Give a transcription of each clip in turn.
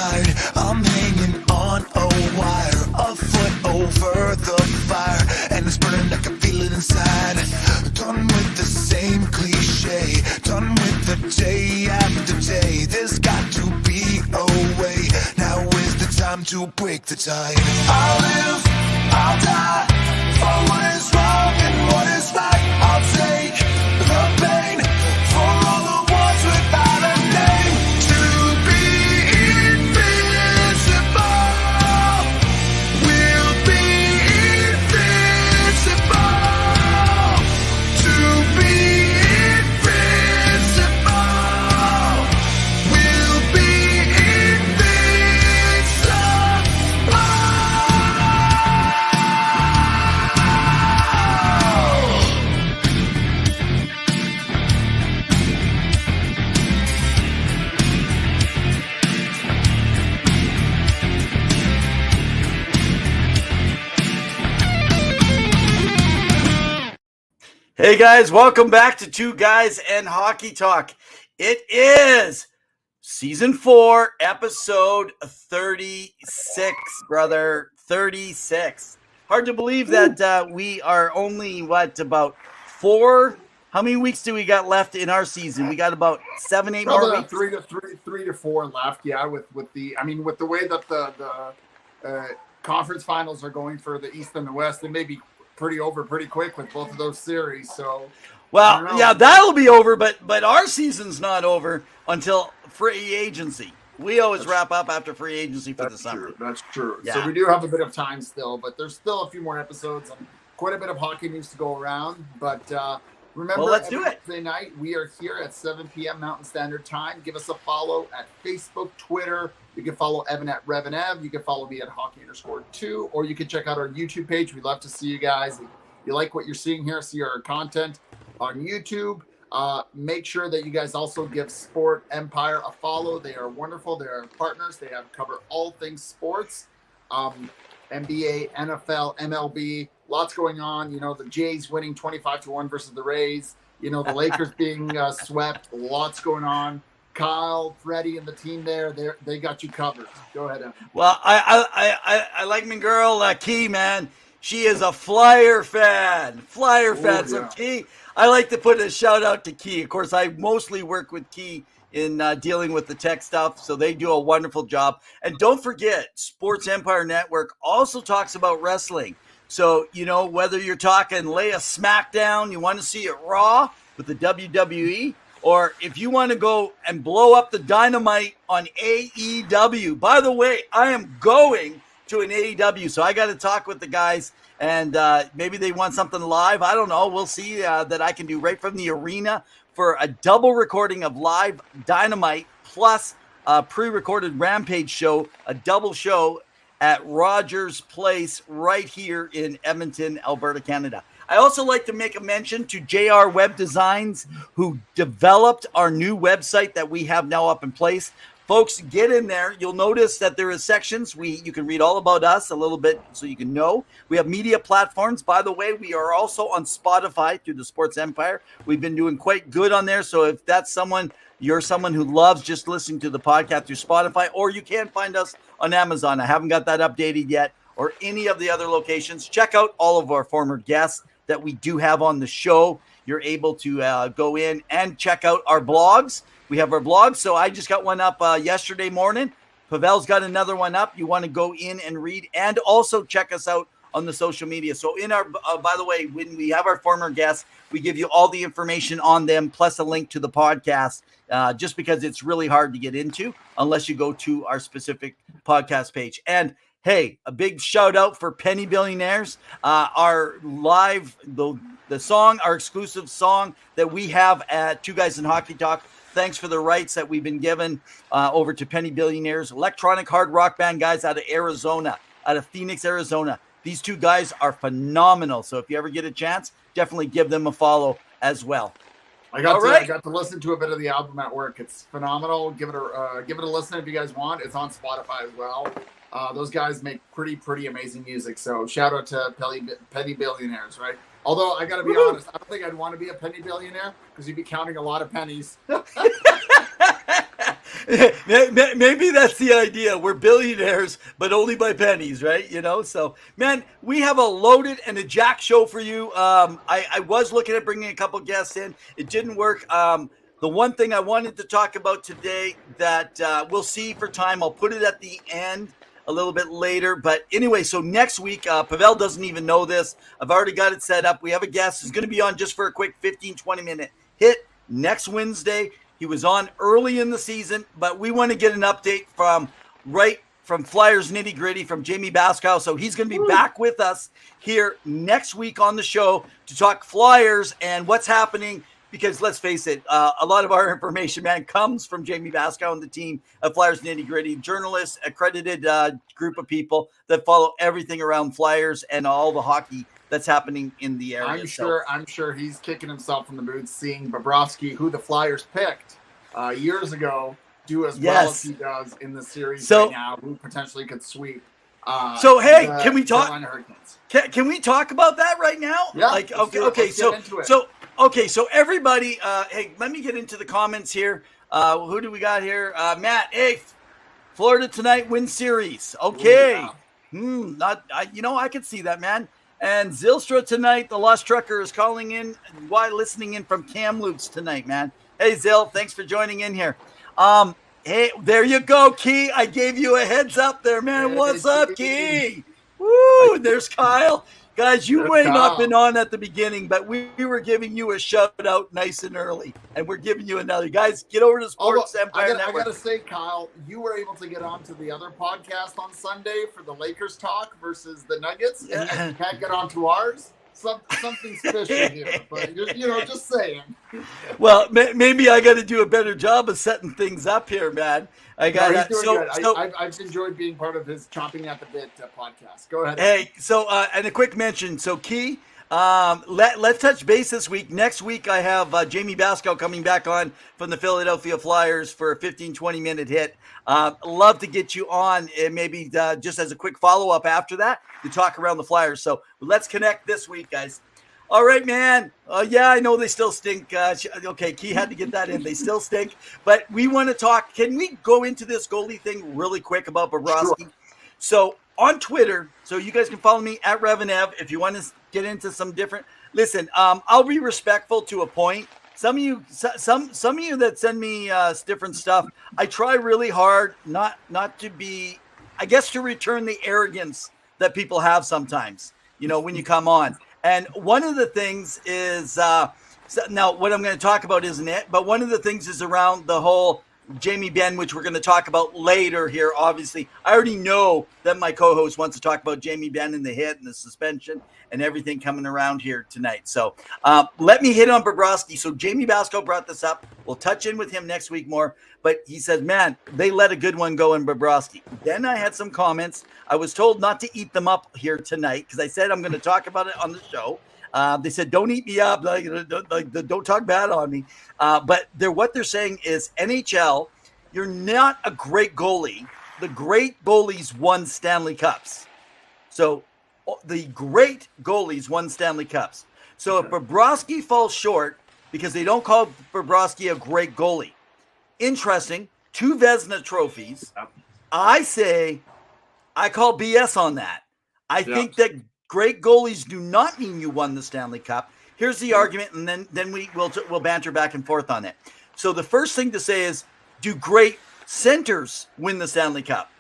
tired. I'm hanging on a wire, a foot over the fire, and it's burning, I can feel it inside. Done with the same cliche, done with the day after day. There's got to be a way. Now is the time to break the tide. I'll live, I'll die, for what is wrong and what is right. I'll take the pain for all the ones without a name. To be invincible, we'll be invincible. To be invincible, we'll be Hey guys, welcome back to Two Guys and Hockey Talk. It is season 4, episode 36, brother. 36. Hard to believe that we are only, about 4? How many weeks do we got left in our season? We got about 7, 8 more weeks. 3 to 4 left. Yeah, with the way that the conference finals are going for the East and the West, they may be pretty over pretty quick with both of those series. So, well, yeah, that'll be over, but our season's not over until free agency. We always wrap up after free agency for the summer. That's true. Yeah. So we do have a bit of time still, but there's still a few more episodes and quite a bit of hockey news to go around. But remember, let's do it. Wednesday night, we are here at 7 p.m. Mountain Standard Time. Give us a follow at Facebook, Twitter. You can follow Evan at RevanEv. You can follow me at Hockey_2, or you can check out our YouTube page. We'd love to see you guys. If you like what you're seeing here, see our content on YouTube. Make sure that you guys also give Sport Empire a follow. They are wonderful. They are partners. They have cover all things sports, NBA, NFL, MLB. Lots going on. You know, the Jays winning 25-1 versus the Rays. You know, the Lakers being swept. Lots going on. Kyle, Freddie, and the team there, they got you covered. Go ahead, Evan. Well, I like my girl, Key, man. She is a Flyer fan. So, Key, I like to put a shout out to Key. Of course, I mostly work with Key in dealing with the tech stuff, so they do a wonderful job. And don't forget, Sports Empire Network also talks about wrestling. So, you know, whether you're talking lay a SmackDown, you want to see it Raw with the WWE, or if you want to go and blow up the dynamite on AEW. By the way, I am going to an AEW, so I got to talk with the guys, and maybe they want something live. I don't know. We'll see that I can do right from the arena for a double recording of live Dynamite plus a pre-recorded Rampage show, a double show at Rogers Place right here in Edmonton, Alberta, Canada. I also like to make a mention to JR Web Designs, who developed our new website that we have now up in place. Folks, get in there. You'll notice that there is sections. You can read all about us a little bit so you can know. We have media platforms. By the way, we are also on Spotify through the Sports Empire. We've been doing quite good on there. So if that's you're someone who loves just listening to the podcast through Spotify, or you can find us on Amazon. I haven't got that updated yet, or any of the other locations. Check out all of our former guests that we do have on the show. You're able to go in and check out our blogs. We have our blogs. So I just got one up yesterday morning. Pavel's got another one up. You want to go in and read, and also check us out on the social media. So in our, by the way, when we have our former guests, we give you all the information on them, plus a link to the podcast, just because it's really hard to get into unless you go to our specific podcast page. And hey, a big shout out for Penny Billionaires, our live, the song, our exclusive song that we have at Two Guys in Hockey Talk. Thanks for the rights that we've been given over to Penny Billionaires, electronic hard rock band guys out of Arizona, out of Phoenix, Arizona. These two guys are phenomenal. So if you ever get a chance, definitely give them a follow as well. I got to listen to a bit of the album at work. It's phenomenal. Give it a listen if you guys want. It's on Spotify as well. Those guys make pretty amazing music. So shout out to Penny Billionaires, right? Although I got to be honest, I don't think I'd want to be a penny billionaire because you'd be counting a lot of pennies. Maybe that's the idea. We're billionaires, but only by pennies, right? So man, we have a loaded and a jack show for you. I was looking at bringing a couple guests in. It didn't work. The one thing I wanted to talk about today that we'll see for time, I'll put it at the end a little bit later. But anyway, so next week, Pavel doesn't even know this. I've already got it set up. We have a guest who's going to be on just for a quick 15, 20-minute hit next Wednesday. He was on early in the season, but we want to get an update from Flyers Nitty Gritty from Jamie Baskow. So he's going to be back with us here next week on the show to talk Flyers and what's happening. Because let's face it, a lot of our information, man, comes from Jamie Baskow and the team of Flyers Nitty Gritty, journalists, accredited group of people that follow everything around Flyers and all the hockey that's happening in the area. I'm sure he's kicking himself in the boots seeing Bobrovsky, who the Flyers picked years ago, do as well as he does in the series right now, who potentially could sweep. Can we talk? Can we talk about that right now? Yeah. Okay, so everybody, hey, let me get into the comments here. Who do we got here? Matt, hey, Florida tonight win series. Okay. Ooh, yeah. I could see that, man. And Zilstra tonight, the Lost Trucker is calling in. Why listening in from Kamloops tonight, man? Hey, Zil, thanks for joining in here. Hey, there you go, Key. I gave you a heads up there, man. What's up, Key? Woo, there's Kyle. Guys, you may not been on at the beginning, but we were giving you a shout out nice and early, and we're giving you another. Guys, get over to Sports Empire Network. I got to say, Kyle, you were able to get onto the other podcast on Sunday for the Lakers talk versus the Nuggets, and you can't get onto ours. Something's fishy here, but just saying. Well, maybe I got to do a better job of setting things up here, man. He's doing good. I've enjoyed being part of his Chomping at the Bit podcast. Go ahead. Hey, and a quick mention. So, Key, let's touch base this week. Next week, I have Jamie Baskow coming back on from the Philadelphia Flyers for a 15, 20-minute hit. Love to get you on, and maybe just as a quick follow-up after that to talk around the Flyers. So let's connect this week, guys. All right, man. Yeah, I know they still stink. Okay, Key had to get that in. They still stink. But we want to talk. Can we go into this goalie thing really quick about Bobrovsky? Sure. So on Twitter, so you guys can follow me at Revenev if you want to get into some different. Listen, I'll be respectful to a point. Some of you that send me different stuff, I try really hard not to be, I guess, to return the arrogance that people have sometimes, when you come on. And one of the things is, now what I'm going to talk about isn't it, but one of the things is around the whole Jamie Benn, which we're going to talk about later here, obviously. I already know that my co-host wants to talk about Jamie Benn and the hit and the suspension and everything coming around here tonight. So let me hit on Bobrovsky. So Jamie Baskow brought this up. We'll touch in with him next week more. But he said, man, they let a good one go in Bobrovsky. Then I had some comments. I was told not to eat them up here tonight because I said I'm going to talk about it on the show. They said, don't eat me up. Don't talk bad on me. But what they're saying is, NHL, you're not a great goalie. The great goalies won Stanley Cups. So the great goalies won Stanley Cups. So if Bobrovsky falls short because they don't call Bobrovsky a great goalie, interesting, 2 Vezina trophies, I call BS on that. I think that great goalies do not mean you won the Stanley Cup. Here's the argument, and then we'll banter back and forth on it. So the first thing to say is, do great centers win the Stanley Cup?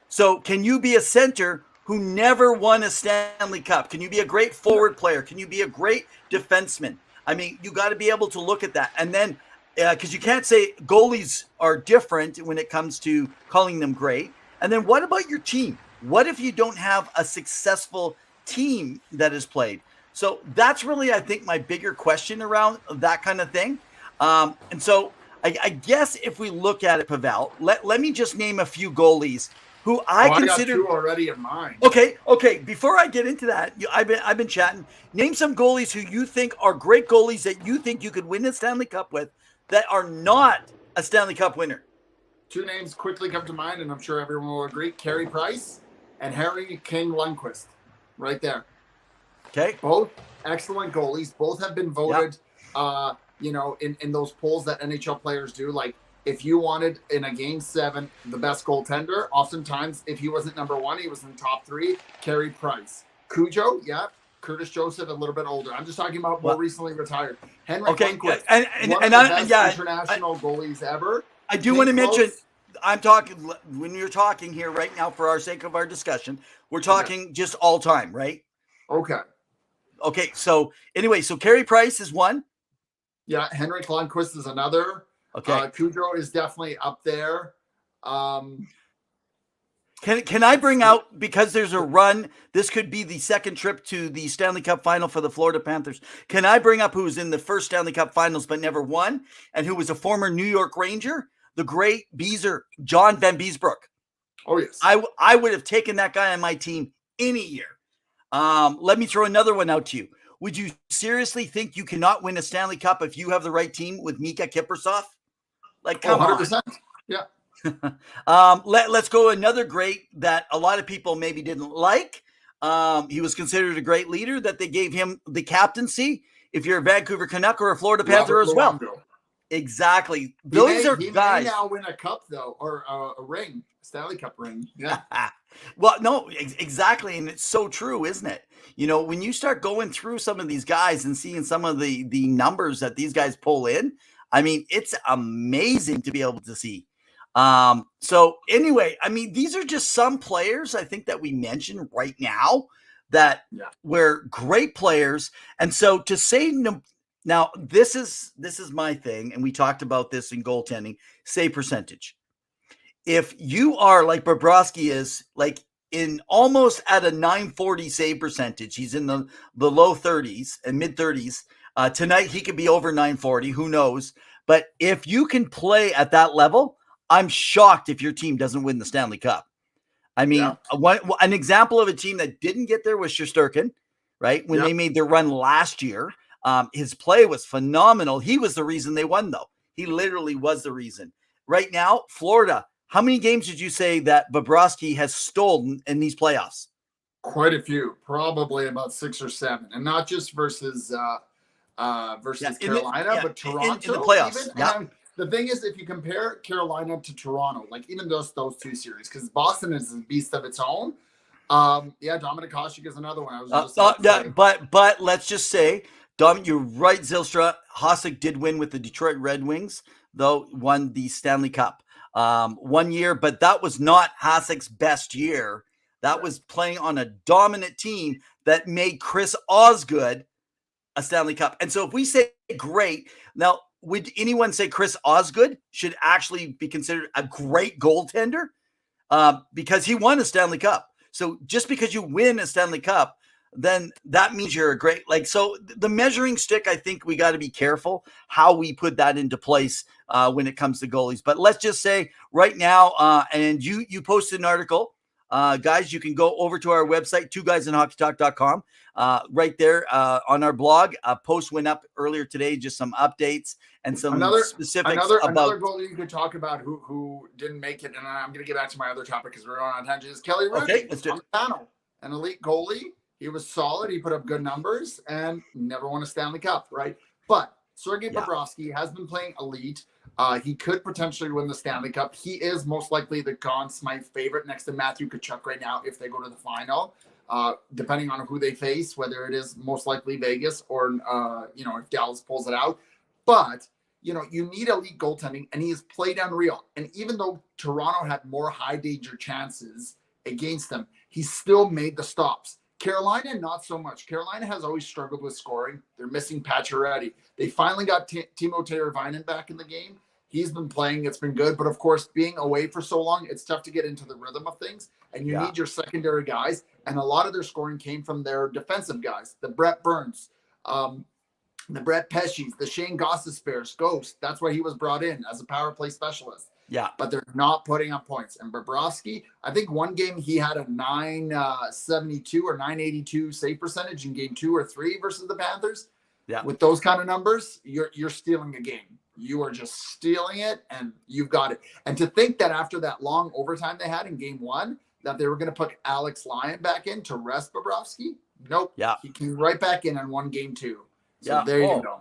So can you be a center who never won a Stanley Cup? Can you be a great forward player? Can you be a great defenseman? I mean, you got to be able to look at that. And then, because you can't say goalies are different when it comes to calling them great. And then what about your team? What if you don't have a successful team that is played? So that's really, I think, my bigger question around that kind of thing. And so I guess if we look at it, Pavel, let me just name a few goalies who I consider. I got 2 already in mind. Okay. Before I get into that, I've been chatting. Name some goalies who you think are great goalies that you think you could win the Stanley Cup with that are not a Stanley Cup winner. 2 names quickly come to mind, and I'm sure everyone will agree: Carey Price and Harry King Lundqvist. Right there. Okay. Both excellent goalies. Both have been voted, in those polls that NHL players do. Like, if you wanted in a game 7 the best goaltender, oftentimes if he wasn't number 1, he was in top 3. Carey Price, Cujo, yeah. Curtis Joseph, a little bit older. I'm just talking about more recently retired. Henrik Lundqvist, one of the best international goalies ever. I do want to mention, I'm talking, when you're talking here right now for our sake of our discussion, we're talking just all time, right? Okay. So anyway, so Carey Price is one. Yeah. Henrik Lundqvist is another. Okay. Cujo is definitely up there. Can I bring out, because there's a run, this could be the second trip to the Stanley Cup final for the Florida Panthers. Can I bring up who was in the first Stanley Cup finals but never won, and who was a former New York Ranger? The great Beezer, John Van Beesbrook. Oh, yes. I would have taken that guy on my team any year. Let me throw another one out to you. Would you seriously think you cannot win a Stanley Cup if you have the right team with Mika Kiprusoff? Like, come 100%. On. Yeah. Let's go another great that a lot of people maybe didn't like. He was considered a great leader, that they gave him the captaincy if you're a Vancouver Canuck or a Florida Panther as well. Exactly. Those are guys. He may now win a cup, though, or a ring, Stanley Cup ring. Yeah. Well, no, exactly. And it's so true, isn't it? You know, when you start going through some of these guys and seeing some of the numbers that these guys pull in, I mean, it's amazing to be able to see. So anyway, I mean, these are just some players I think that we mentioned right now that were great players. And so to say, now this is my thing. And we talked about this in goaltending, save percentage. If you are like Bobrovsky is, like in almost at a 940 save percentage, he's in the low 30s and mid 30s. Tonight he could be over 940, who knows? But if you can play at that level, I'm shocked if your team doesn't win the Stanley Cup. I mean, an example of a team that didn't get there was Shesterkin, right? When they made their run last year, his play was phenomenal. He was the reason they won, though. He literally was the reason. Right now, Florida, how many games did you say that Bobrovsky has stolen in these playoffs? Quite a few, probably about 6 or 7, and not just versus Carolina, but Toronto in the playoffs. Even. The thing is, if you compare Carolina to Toronto, like even those two series, because Boston is a beast of its own. Dominic Hasek is another one. I was just but let's just say, Dom, you're right, Zylstra. Hasek did win with the Detroit Red Wings, though won the Stanley Cup 1 year, but that was not Hasek's best year. That was playing on a dominant team that made Chris Osgood a Stanley Cup. And so if we say great, now, would anyone say Chris Osgood should actually be considered a great goaltender? Because he won a Stanley Cup. So just because you win a Stanley Cup, then that means you're a great, so the measuring stick, I think we got to be careful how we put that into place when it comes to goalies. But let's just say right now, and you posted an article, guys, you can go over to our website, twoguysinhockeytalk.com. Right there on our blog, a post went up earlier today, just some updates and some specifics another goalie you could talk about who didn't make it, and I'm going to get back to my other topic because we're on tangent, is Kelly Rudy. Okay, let's do it. An elite goalie. He was solid. He put up good numbers and never won a Stanley Cup, right? But Sergei Bobrovsky has been playing elite. He could potentially win the Stanley Cup. He is most likely the Conn Smythe favorite next to Matthew Tkachuk right now if they go to the final, depending on who they face, whether it is most likely Vegas or, if Dallas pulls it out. But, you need elite goaltending, and he has played unreal. And even though Toronto had more high-danger chances against them, he still made the stops. Carolina, not so much. Carolina has always struggled with scoring. They're missing Pacioretty. They finally got Timo Teravainen back in the game. He's been playing. It's been good. But, of course, being away for so long, it's tough to get into the rhythm of things. And you need your secondary guys. And a lot of their scoring came from their defensive guys. The Brett Burns, the Brett Pesci's, the Shane Gostisbehere's Ghost. That's why he was brought in as a power play specialist. Yeah. But they're not putting up points. And Bobrovsky, I think one game he had a 972 or 982 save percentage in game 2 or 3 versus the Panthers. Yeah. With those kind of numbers, you're stealing a game. You are just stealing it, and you've got it. And to think that after that long overtime they had in game 1, that they were going to put Alex Lyon back in to rest Bobrovsky. Nope. Yeah. He came right back in and won game 2. So there you go.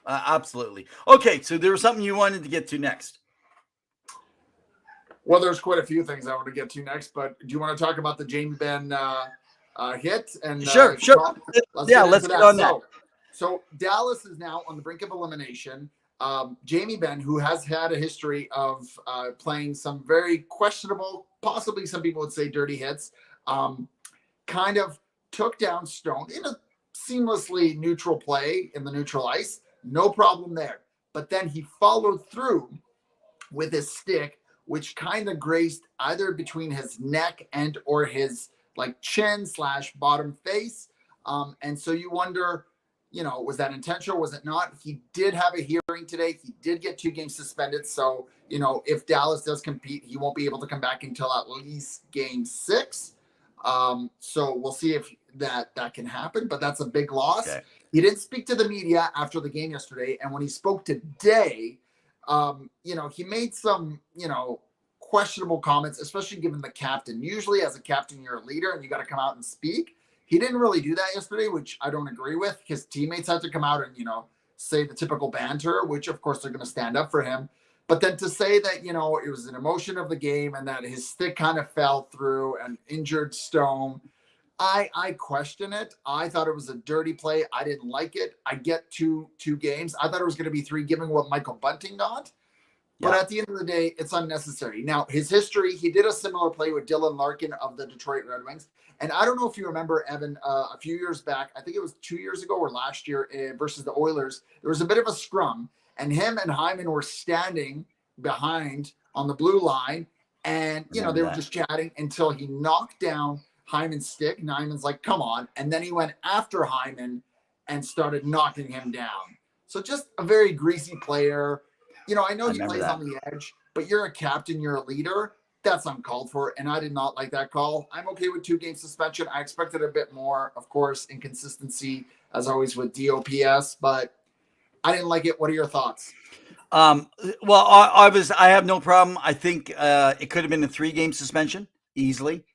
Absolutely. Okay, so there was something you wanted to get to next. Well, there's quite a few things I want to get to next, but do you want to talk about the Jamie Benn hit? And Sure. Let's get on that. So Dallas is now on the brink of elimination. Jamie Benn, who has had a history of playing some very questionable, possibly some people would say dirty hits, kind of took down Stone in a seamlessly neutral play in the neutral ice. No problem there. But then he followed through with his stick, which kind of grazed either between his neck and or his like chin / bottom face. And so you wonder, was that intentional? Was it not? He did have a hearing today. He did get 2 games suspended. So, if Dallas does compete, he won't be able to come back until at least game 6. So we'll see if that can happen, but that's a big loss. Okay. He didn't speak to the media after the game yesterday. And when he spoke today, he made some, questionable comments, especially given the captain. Usually as a captain, you're a leader and you got to come out and speak. He didn't really do that yesterday, which I don't agree with. His teammates had to come out and, say the typical banter, which of course they're going to stand up for him. But then to say that, it was an emotion of the game and that his stick kind of fell through and injured Stone, I question it. I thought it was a dirty play. I didn't like it. I get two games. I thought it was going to be 3, given what Michael Bunting got. But at the end of the day, it's unnecessary. Now, his history, he did a similar play with Dylan Larkin of the Detroit Red Wings. And I don't know if you remember, Evan, a few years back, I think it was 2 years ago or last year versus the Oilers, there was a bit of a scrum. And him and Hyman were standing behind on the blue line. And, they were just chatting until he knocked down Hyman's stick. And Hyman's like, come on. And then he went after Hyman and started knocking him down. So just a very greasy player. I know he plays on the edge, but you're a captain, you're a leader. That's uncalled for, and I did not like that call. I'm okay with 2 game suspension. I expected a bit more, of course, inconsistency, as always with DOPS, but I didn't like it. What are your thoughts? Well, I have no problem. I think it could have been a 3 game suspension easily.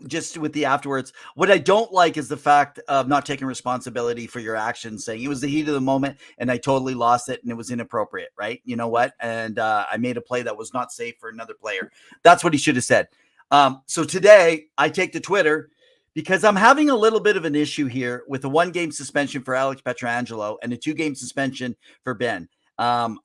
Just with the afterwards. What I don't like is the fact of not taking responsibility for your actions, saying it was the heat of the moment and I totally lost it and it was inappropriate, right? You know what? And I made a play that was not safe for another player. That's what he should have said. So today I take to Twitter because I'm having a little bit of an issue here with a 1 game suspension for Alex Pietrangelo and a 2 game suspension for Ben. Now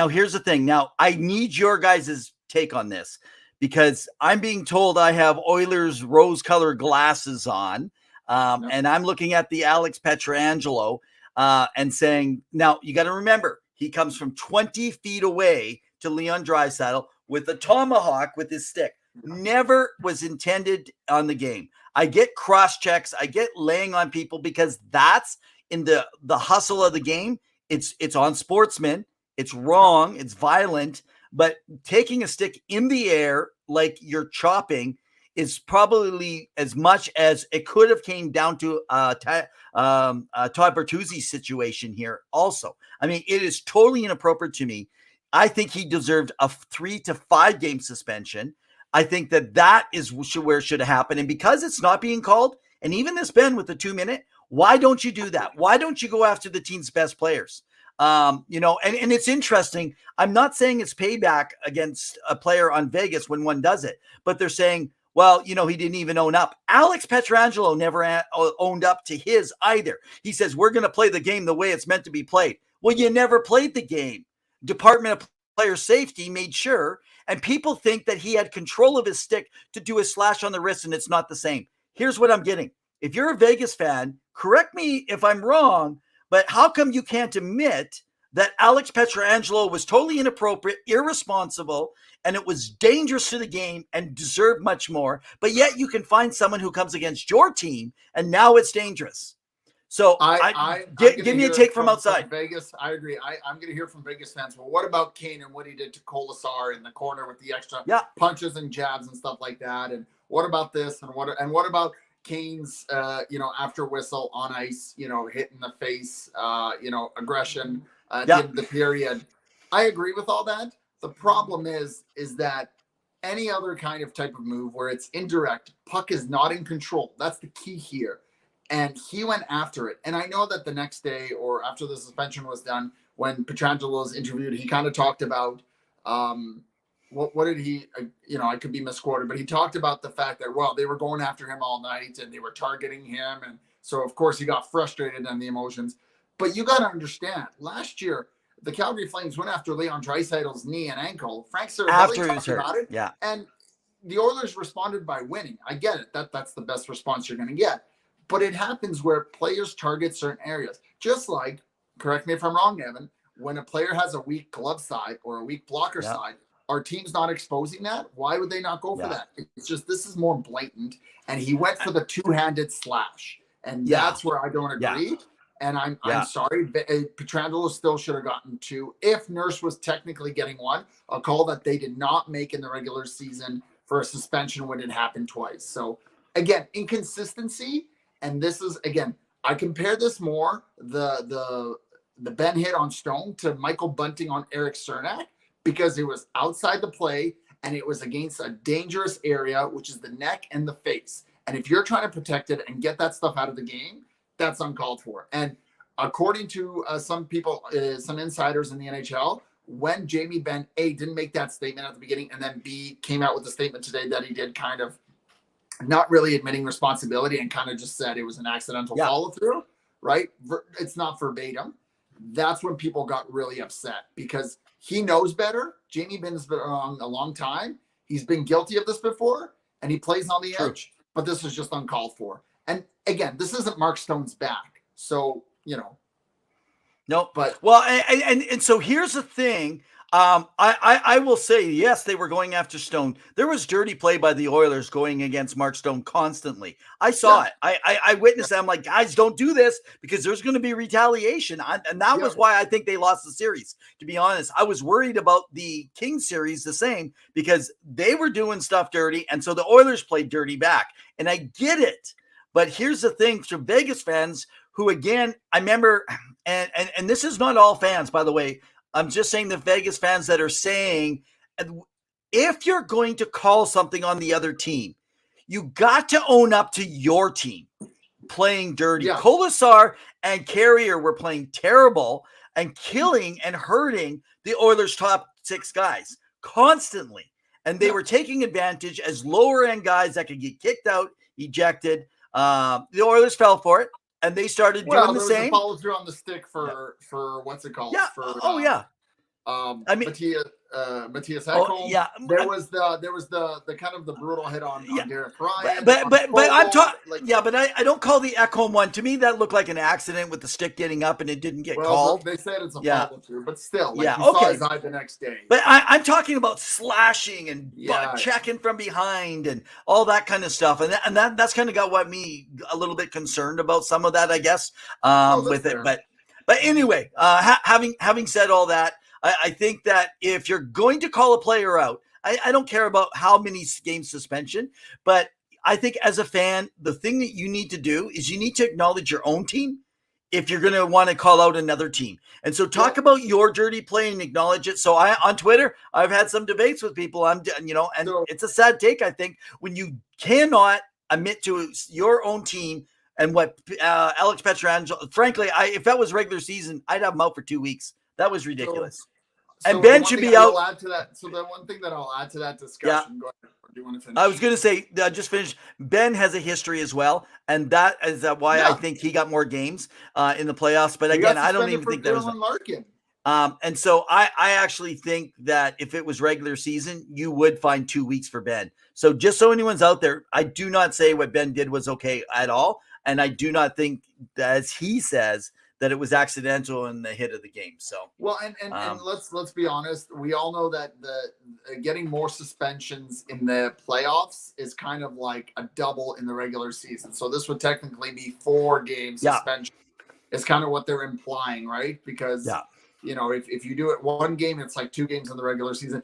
here's the thing. Now I need your guys' take on this, because I'm being told I have Oilers rose-colored glasses on, and I'm looking at the Alex Pietrangelo and saying, now you got to remember, he comes from 20 feet away to Leon Draisaitl with a tomahawk with his stick. Never was intended on the game. I get cross checks. I get laying on people because that's in the hustle of the game. It's on sportsmen. It's wrong. It's violent. But taking a stick in the air like you're chopping is probably as much as it could have came down to Todd Bertuzzi's situation here also. I mean, it is totally inappropriate to me. I think he deserved a 3 to 5 game suspension. I think that is where it should have happened. And because it's not being called, and even this Ben with the 2 minute, why don't you do that? Why don't you go after the team's best players? And it's interesting. I'm not saying it's payback against a player on Vegas when one does it, but they're saying, well, he didn't even own up. Alex Pietrangelo never owned up to his either. He says, we're going to play the game the way it's meant to be played. Well, you never played the game. Department of Player Safety made sure, and people think that he had control of his stick to do a slash on the wrist, and it's not the same. Here's what I'm getting. If you're a Vegas fan, correct me if I'm wrong, but how come you can't admit that Alex Pietrangelo was totally inappropriate, irresponsible, and it was dangerous to the game and deserved much more, but yet you can find someone who comes against your team and now it's dangerous? So give me a take from outside. Vegas, I agree. I'm going to hear from Vegas fans. Well, what about Kane and what he did to Colasar in the corner with the extra punches and jabs and stuff like that? And what about this? And what about Kane's, after whistle on ice, hit in the face, aggression at the end of the period? I agree with all that. The problem is that any other kind of type of move where it's indirect, puck is not in control. That's the key here. And he went after it. And I know that the next day or after the suspension was done, when Pietrangelo was interviewed, he kind of talked about what did he, I could be misquoted, but he talked about the fact that, well, they were going after him all night and they were targeting him. And so, of course, he got frustrated on the emotions. But you got to understand, last year, the Calgary Flames went after Leon Draisaitl's knee and ankle. Frank After Saravelli he was talked hurt. about it. Yeah. And the Oilers responded by winning. I get it. That's the best response you're going to get. But it happens where players target certain areas. Just like, correct me if I'm wrong, Evan, when a player has a weak glove side or a weak blocker side, our team's not exposing that. Why would they not go for that? It's just, this is more blatant. And he went for the two-handed slash. And that's where I don't agree. Yeah. And I'm sorry, Pietrangelo still should have gotten two. If Nurse was technically getting one, a call that they did not make in the regular season for a suspension when it happened twice. So again, inconsistency. And this is, again, I compare this more, the Ben hit on Stone to Michael Bunting on Eric Cernak, because it was outside the play and it was against a dangerous area, which is the neck and the face. And if you're trying to protect it and get that stuff out of the game, that's uncalled for. And according to some people, some insiders in the NHL, when Jamie Benn, A, didn't make that statement at the beginning, and then B, came out with a statement today that he did, kind of not really admitting responsibility and kind of just said it was an accidental follow through, right? It's not verbatim. That's when people got really upset, because he knows better. Jamie Benn's been around a long time. He's been guilty of this before, and he plays on the edge, but this is just uncalled for. And again, this isn't Mark Stone's back. So, Nope. But well, and so here's the thing. I will say, yes, they were going after Stone. There was dirty play by the Oilers going against Mark Stone constantly. I saw it. I witnessed it. I'm like, guys, don't do this, because there's going to be retaliation. And that was why I think they lost the series. To be honest, I was worried about the Kings series the same, because they were doing stuff dirty. And so the Oilers played dirty back. And I get it. But here's the thing for Vegas fans who, again, I remember, and this is not all fans, by the way. I'm just saying the Vegas fans that are saying, if you're going to call something on the other team, you got to own up to your team playing dirty. Yeah. Colasar and Carrier were playing terrible and killing and hurting the Oilers' top six guys constantly. And they were taking advantage as lower end guys that could get kicked out, ejected. The Oilers fell for it, and they started doing the same. Follow through on the stick for what's it called? Yeah. Matthias Ekholm. There was the kind of the brutal hit on Derek Ryan. But I'm talking. But I don't call the Ekholm one. To me, that looked like an accident with the stick getting up and it didn't get called. They said it's a follow through, but still, he saw his eye the next day. But I'm talking about slashing and butt checking from behind and all that kind of stuff, and that's kind of got me a little bit concerned about some of that, I guess, with it. But anyway, having said all that. I think that if you're going to call a player out, I don't care about how many games suspension, but I think as a fan, the thing that you need to do is you need to acknowledge your own team if you're going to want to call out another team. And so talk about your dirty play and acknowledge it. So on Twitter, I've had some debates with people, and it's a sad take, I think, when you cannot admit to your own team and what Alex Pietrangelo, frankly, if that was regular season, I'd have him out for 2 weeks. That was ridiculous. And Ben should be out. So the one thing that I'll add to that discussion, go ahead. Do you want to finish? I was going to say, just finish. Ben has a history as well, and that is why I think he got more games in the playoffs. But again, I don't even think there was Larkin. And so I actually think that if it was regular season, you would find 2 weeks for Ben. So just so anyone's out there, I do not say what Ben did was okay at all, and I do not think, as he says, that it was accidental in the hit of the game. So and let's be honest. We all know that the getting more suspensions in the playoffs is kind of like a double in the regular season. So this would technically be 4 game suspension. It's kind of what they're implying, right? Because if you do it 1 game, it's like 2 games in the regular season.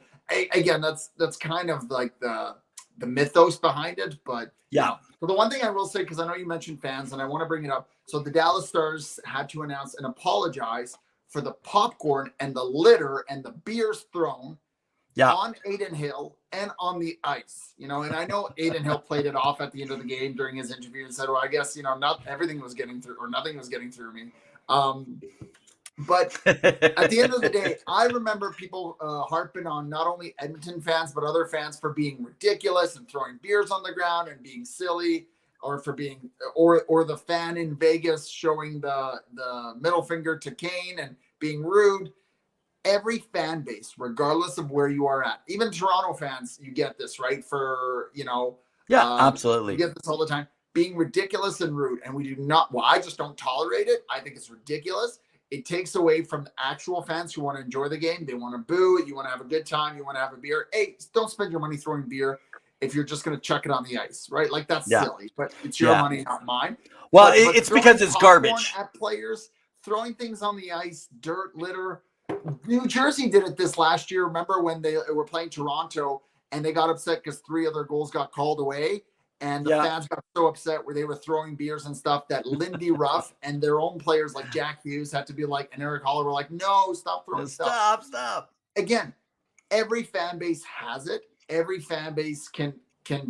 Again, that's kind of like the mythos behind it, but So the one thing I will say, because I know you mentioned fans, and I want to bring it up. So the Dallas Stars had to announce and apologize for the popcorn and the litter and the beers thrown on Adin Hill and on the ice. And I know Adin Hill played it off at the end of the game during his interview and said, well, I guess, not everything was getting through, or nothing was getting through me. But at the end of the day, I remember people harping on not only Edmonton fans, but other fans for being ridiculous and throwing beers on the ground and being silly, or for being, or the fan in Vegas showing the middle finger to Kane and being rude. Every fan base, regardless of where you are at, even Toronto fans, you get this, right? For, Yeah, you absolutely. get this all the time, being ridiculous and rude. And we do not, well, I just don't tolerate it. I think it's ridiculous. It takes away from the actual fans who want to enjoy the game. They want to boo. You want to have a good time. You want to have a beer. Hey, don't spend your money throwing beer if you're just going to chuck it on the ice, right? Like, that's silly, but it's your money, not mine. Well, but it's because it's garbage. at players, throwing things on the ice, dirt, litter. New Jersey did it this last year. Remember when they were playing Toronto and they got upset because 3 of their goals got called away? And the fans got so upset where they were throwing beers and stuff that Lindy Ruff and their own players like Jack Hughes had to be like, and Eric Holler were like, no, stop throwing stuff. Stop. Again, every fan base has it. Every fan base can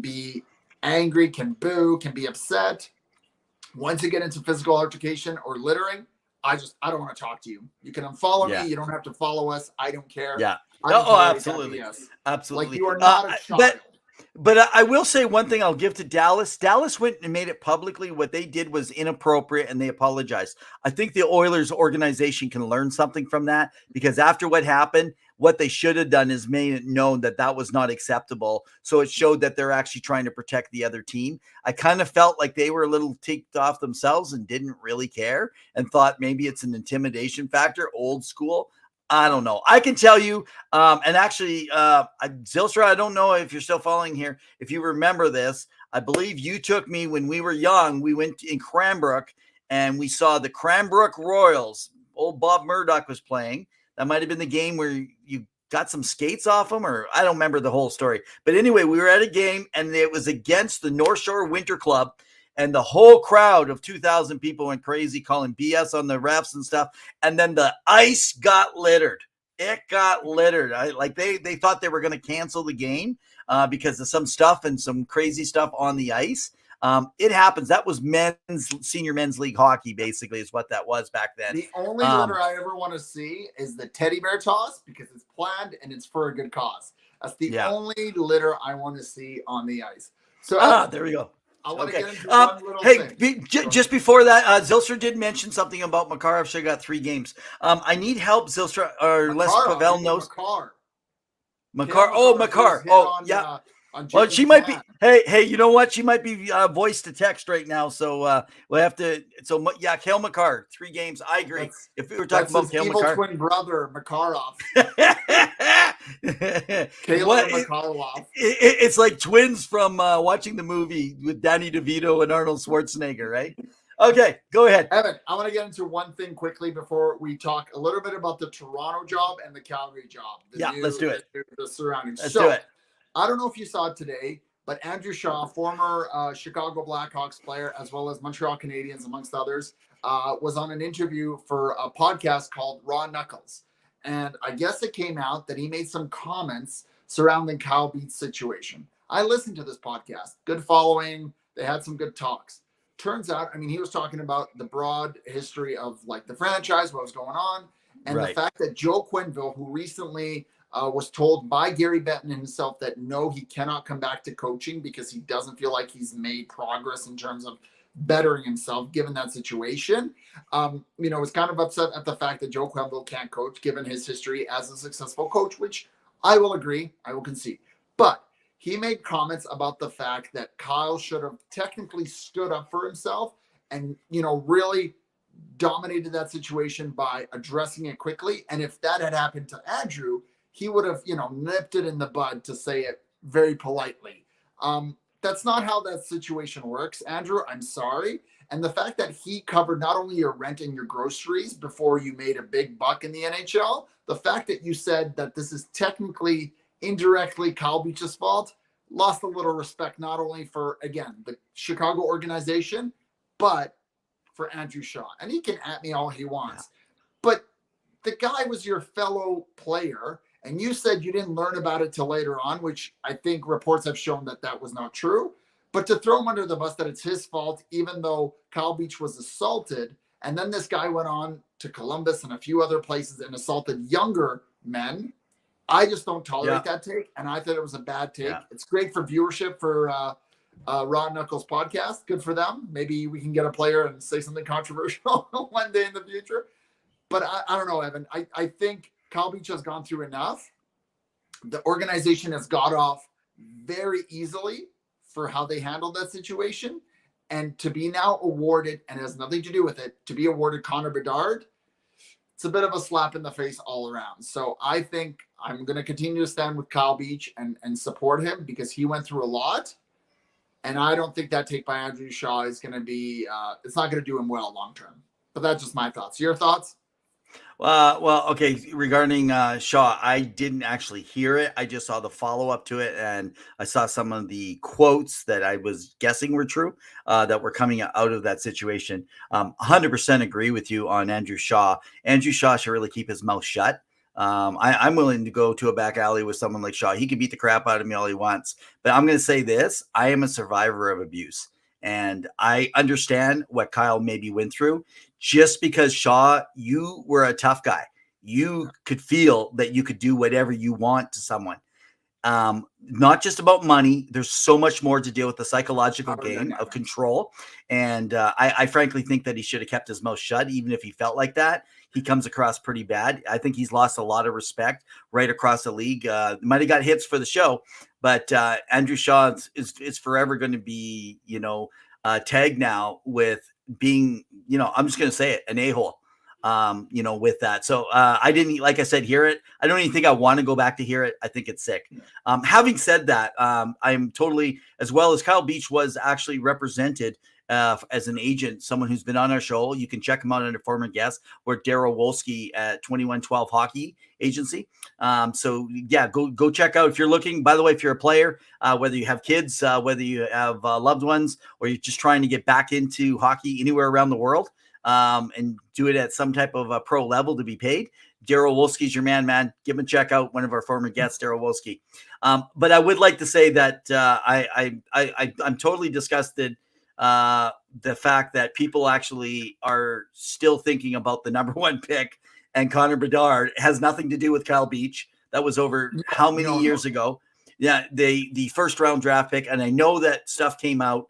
be angry, can boo, can be upset. Once you get into physical altercation or littering, I don't want to talk to you. You can unfollow me. You don't have to follow us. I don't care. Yeah. Absolutely. Absolutely. Like, you are not a child. But I will say one thing I'll give to Dallas. Dallas went and made it publicly. What they did was inappropriate, and they apologized. I think the Oilers organization can learn something from that, because after what happened, what they should have done is made it known that that was not acceptable. So it showed that they're actually trying to protect the other team. I kind of felt like they were a little ticked off themselves and didn't really care and thought maybe it's an intimidation factor, old school. I don't know. I can tell you, and actually, Zylstra, I don't know if you're still following here. If you remember this, I believe you took me when we were young. We went in Cranbrook, and we saw the Cranbrook Royals. Old Bob Murdoch was playing. That might have been the game where you got some skates off him, or I don't remember the whole story. But anyway, we were at a game, and it was against the North Shore Winter Club. And the whole crowd of 2,000 people went crazy, calling BS on the refs and stuff. And then the ice got littered. It got littered. They thought they were going to cancel the game because of some stuff and some crazy stuff on the ice. It happens. That was senior men's league hockey, basically, is what that was back then. The only litter I ever want to see is the teddy bear toss, because it's planned and it's for a good cause. That's the only litter I want to see on the ice. So there we go. I want to get into one little thing. Just before that, Zylstra did mention something about Makarov. Should have got 3 games. I need help, Zylstra, or Les Pavel knows. Makar. Oh, yeah. Well, she might be. Hey, you know what? She might be voice to text right now. So we'll have to. So yeah, Kale Makar, 3 games. I agree. If we were talking about Kale Makar, twin brother Makarov. Makarov. It's like twins from watching the movie with Danny DeVito and Arnold Schwarzenegger, right? Okay, go ahead. Evan, I want to get into one thing quickly before we talk a little bit about the Toronto job and the Calgary job. Let's do it. The surroundings. Let's do it. I don't know if you saw it today, but Andrew Shaw, former Chicago Blackhawks player, as well as Montreal Canadiens, amongst others, was on an interview for a podcast called Raw Knuckles. And I guess it came out that he made some comments surrounding Kyle Beats' situation. I listened to this podcast. Good following. They had some good talks. Turns out, he was talking about the broad history of like the franchise, what was going on, and the fact that Joe Quenneville, who recently was told by Gary Bettman himself that no, he cannot come back to coaching because he doesn't feel like he's made progress in terms of bettering himself given that situation. Was kind of upset at the fact that Joe Quenneville can't coach given his history as a successful coach, which I will agree, I will concede. But he made comments about the fact that Kyle should have technically stood up for himself and, really dominated that situation by addressing it quickly. And if that had happened to Andrew, he would have, nipped it in the bud, to say it very politely. That's not how that situation works, Andrew. I'm sorry. And the fact that he covered not only your rent and your groceries before you made a big buck in the NHL, the fact that you said that this is technically, indirectly Kyle Beach's fault, lost a little respect, not only for, again, the Chicago organization, but for Andrew Shaw. And he can at me all he wants. But the guy was your fellow player, and you said you didn't learn about it till later on, which I think reports have shown that that was not true. But to throw him under the bus that it's his fault, even though Kyle Beach was assaulted, and then this guy went on to Columbus and a few other places and assaulted younger men. I just don't tolerate that take, and I thought it was a bad take. It's great for viewership for Raw Knuckles podcast. Good for them. Maybe we can get a player and say something controversial one day in the future. But I don't know, Evan. I think Kyle Beach has gone through enough. The organization has got off very easily for how they handled that situation. And to be now awarded, and it has nothing to do with it, to be awarded Connor Bedard, it's a bit of a slap in the face all around. So I think I'm going to continue to stand with Kyle Beach and support him because he went through a lot. And I don't think that take by Andrew Shaw is going to be, it's not going to do him well long term. But that's just my thoughts. Your thoughts? Well, okay. Regarding Shaw, I didn't actually hear it. I just saw the follow up to it, and I saw some of the quotes that I was guessing were true that were coming out of that situation. 100% agree with you on Andrew Shaw. Andrew Shaw should really keep his mouth shut. I'm willing to go to a back alley with someone like Shaw. He can beat the crap out of me all he wants, but I'm going to say this: I am a survivor of abuse, and I understand what Kyle maybe went through. Just because, Shaw, you were a tough guy. You could feel that you could do whatever you want to someone. Not just about money. There's so much more to deal with the psychological game of control. And I frankly think that he should have kept his mouth shut, even if he felt like that. He comes across pretty bad. I think he's lost a lot of respect right across the league. Might have got hits for the show, but Andrew Shaw is forever going to be, tagged now with being, I'm just going to say it, an a-hole, with that. So I didn't, like I said, hear it. I don't even think I want to go back to hear it. I think it's sick. Having said that, I'm totally, as well as Kyle Beach was actually represented as an agent, someone who's been on our show. You can check him out under former guest or Daryl Wolski at 2112 Hockey Agency. So yeah, go check out if you're looking. By the way, if you're a player, whether you have kids, whether you have loved ones, or you're just trying to get back into hockey anywhere around the world, and do it at some type of a pro level to be paid, Daryl Wolski's your man. Give him a check out. One of our former guests, Daryl Wolski. But I would like to say that I'm totally disgusted. The fact that people actually are still thinking about the number one pick and Connor Bedard has nothing to do with Kyle Beach. That was over how many years ago? Yeah, the first round draft pick. And I know that stuff came out.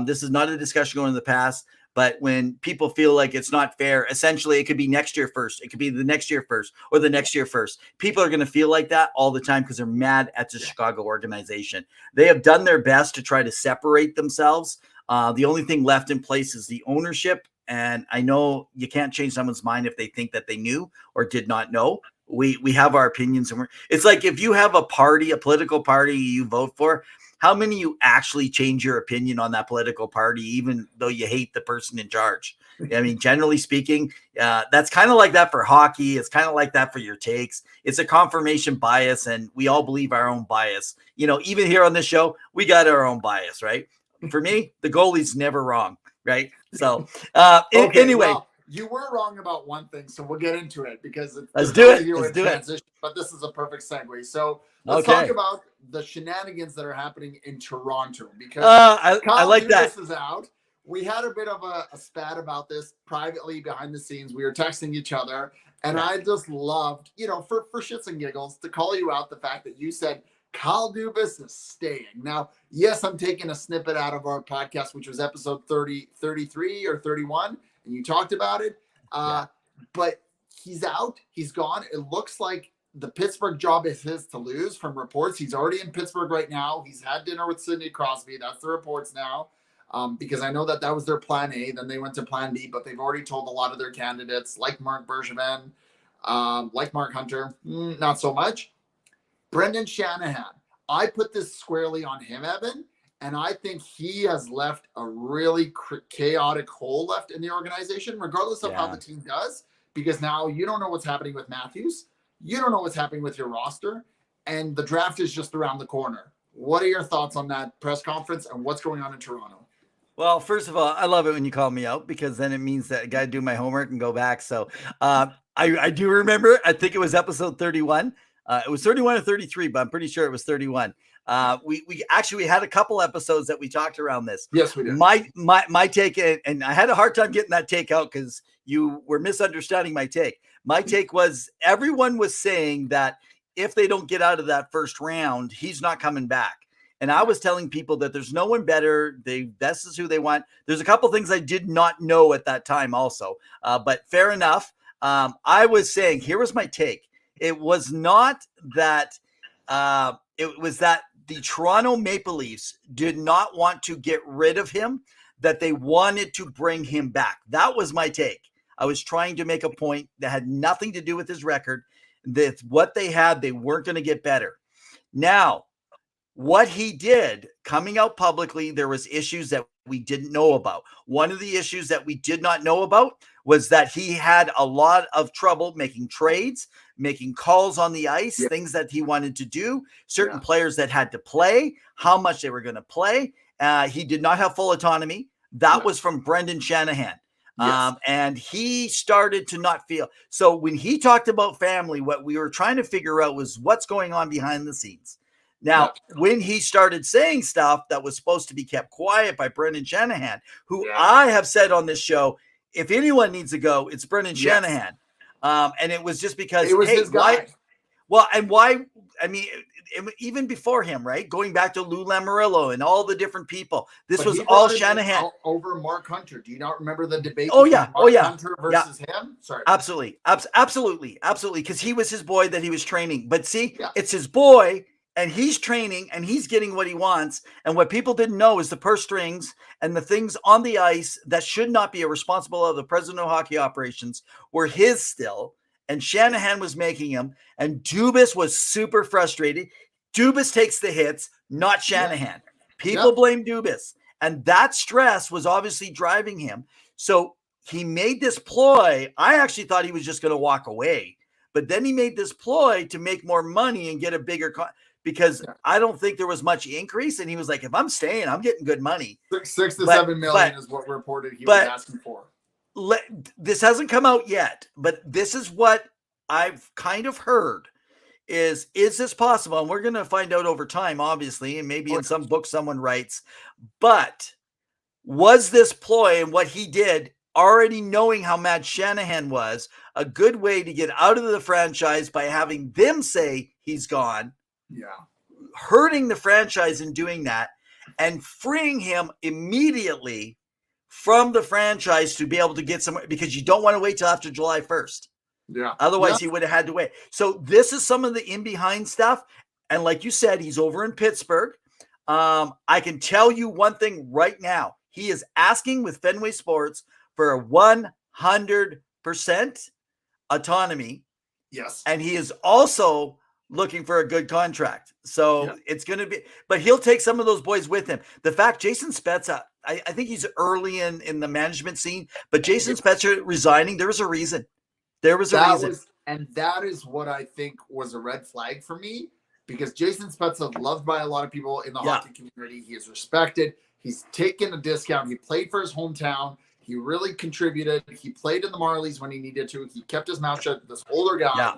This is not a discussion going in the past, but when people feel like it's not fair, essentially it could be next year first. It could be the next year first or the next year first. People are going to feel like that all the time because they're mad at the Chicago organization. They have done their best to try to separate themselves. The only thing left in place is the ownership. And I know you can't change someone's mind if they think that they knew or did not know. We have our opinions. And it's like if you have a party, a political party you vote for, how many you actually change your opinion on that political party, even though you hate the person in charge? I mean, generally speaking, that's kind of like that for hockey. It's kind of like that for your takes. It's a confirmation bias, and we all believe our own bias. Even here on this show, we got our own bias, right? For me, the goalie's never wrong, right? So okay, anyway. Well, you were wrong about one thing, so we'll get into it because let's do it. But this is a perfect segue. So let's talk about the shenanigans that are happening in Toronto because I like that. This is out. We had a bit of a spat about this privately behind the scenes. We were texting each other, and I just loved, for shits and giggles, to call you out the fact that you said Kyle Dubas is staying. Now, yes, I'm taking a snippet out of our podcast, which was episode 33 or 31, and you talked about it. But he's out. He's gone. It looks like the Pittsburgh job is his to lose from reports. He's already in Pittsburgh right now. He's had dinner with Sidney Crosby. That's the reports now. Because I know that was their plan A. Then they went to plan B, but they've already told a lot of their candidates, like Mark Bergevin, like Mark Hunter, not so much. Brendan Shanahan, I put this squarely on him, Evan, and I think he has left a really chaotic hole left in the organization, regardless of how the team does, because now you don't know what's happening with Matthews. You don't know what's happening with your roster, and the draft is just around the corner. What are your thoughts on that press conference and what's going on in Toronto? Well, first of all, I love it when you call me out because then it means that I got to do my homework and go back. So I do remember, I think it was episode 31. It was 31 or 33, but I'm pretty sure it was 31. We had a couple episodes that we talked around this. Yes, we did. My take, and I had a hard time getting that take out because you were misunderstanding my take. My take was everyone was saying that if they don't get out of that first round, he's not coming back. And I was telling people that there's no one better. This is who they want. There's a couple things I did not know at that time also, but fair enough. I was saying, here was my take. It was not that it was that the Toronto Maple Leafs did not want to get rid of him, that they wanted to bring him back. That was my take. I was trying to make a point that had nothing to do with his record, that what they had, they weren't going to get better. Now, what he did coming out publicly, there was issues that we didn't know about. One of the issues that we did not know about was that he had a lot of trouble making trades, making calls on the ice, things that he wanted to do, certain players that had to play, how much they were going to play. He did not have full autonomy. That was from Brendan Shanahan. And he started to not feel. So when he talked about family, what we were trying to figure out was what's going on behind the scenes. Now, when he started saying stuff that was supposed to be kept quiet by Brendan Shanahan, who I have said on this show, if anyone needs to go, it's Brendan Shanahan. And it was just because it was his guy. Why? I mean, even before him, right? Going back to Lou Lamoriello and all the different people. This was all Shanahan. Over Mark Hunter. Do you not remember the debate? Mark Hunter versus him? Sorry. Absolutely. Because he was his boy that he was training. But see, it's his boy. And he's training and he's getting what he wants. And what people didn't know is the purse strings and the things on the ice that should not be a responsible of the president of hockey operations were his still. And Shanahan was making him. And Dubas was super frustrated. Dubas takes the hits, not Shanahan. People blame Dubas. And that stress was obviously driving him. So he made this ploy. I actually thought he was just going to walk away. But then he made this ploy to make more money and get a bigger because I don't think there was much increase. And he was like, if I'm staying, I'm getting good money. 6 to 7 million is what reported he was asking for. This hasn't come out yet, but this is what I've kind of heard is this possible? And we're going to find out over time, obviously, and maybe in some book someone writes, but was this ploy and what he did, already knowing how mad Shanahan was, a good way to get out of the franchise by having them say he's gone? Hurting the franchise in doing that and freeing him immediately from the franchise to be able to get somewhere, because you don't want to wait till after July 1st. Otherwise he would have had to wait. So this is some of the in behind stuff. And like you said, he's over in Pittsburgh. I can tell you one thing right now. He is asking with Fenway Sports for a 100% autonomy. And he is also looking for a good contract. So it's going to be, but he'll take some of those boys with him. The fact Jason Spezza, I think he's early in the management scene, but Jason Spezza resigning, there was a reason. There was a reason. And that is what I think was a red flag for me, because Jason Spezza, loved by a lot of people in the hockey community. He is respected. He's taken a discount. He played for his hometown. He really contributed. He played in the Marlies when he needed to. He kept his mouth shut. This older guy.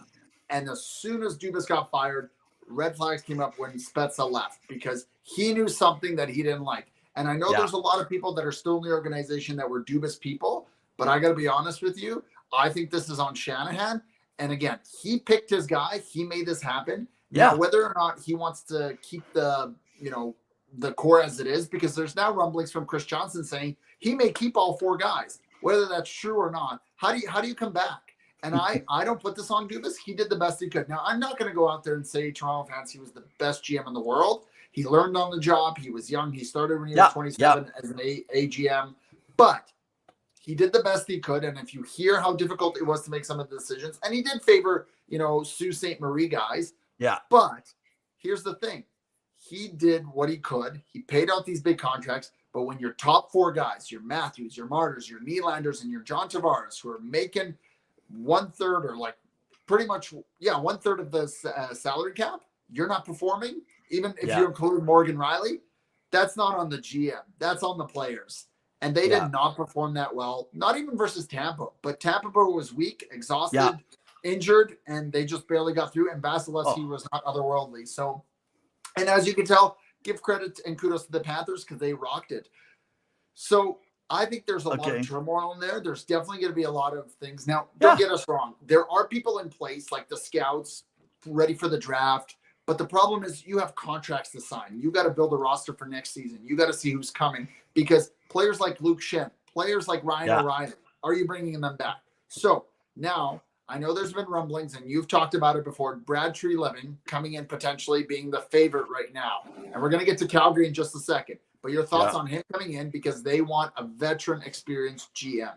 And as soon as Dubas got fired, red flags came up when Spezza left, because he knew something that he didn't like. And I know there's a lot of people that are still in the organization that were Dubas people, but I got to be honest with you. I think this is on Shanahan. And again, he picked his guy. He made this happen. Now, whether or not he wants to keep the core as it is, because there's now rumblings from Chris Johnson saying he may keep all 4 guys. Whether that's true or not, how do you come back? And I don't put this on Dubas. He did the best he could. Now, I'm not going to go out there and say Toronto fans he was the best GM in the world. He learned on the job. He was young. He started when he was 27 as an AGM. But he did the best he could. And if you hear how difficult it was to make some of the decisions, and he did favor, Sault Ste. Marie guys. But here's the thing. He did what he could. He paid out these big contracts. But when your top 4 guys, your Matthews, your Martyrs, your Nylanders, and your John Tavares, who are making 1/3 or pretty much 1/3 of the salary cap, you're not performing, even if you include Morgan Riley, that's not on the GM, that's on the players. And they did not perform that well, not even versus Tampa, but Tampa was weak, exhausted, injured, and they just barely got through. And Vasilevsky was not otherworldly. So And as you can tell, give credit and kudos to the Panthers because they rocked it. So I think there's a lot of turmoil in there. There's definitely going to be a lot of things. Now, don't get us wrong. There are people in place like the scouts ready for the draft. But the problem is you have contracts to sign. You got to build a roster for next season. You got to see who's coming because players like Luke Shen, players like Ryan O'Reilly, are you bringing them back? So now I know there's been rumblings and you've talked about it before. Brad Treliving coming in potentially being the favorite right now. And we're going to get to Calgary in just a second. But your thoughts on him coming in because they want a veteran experienced GM.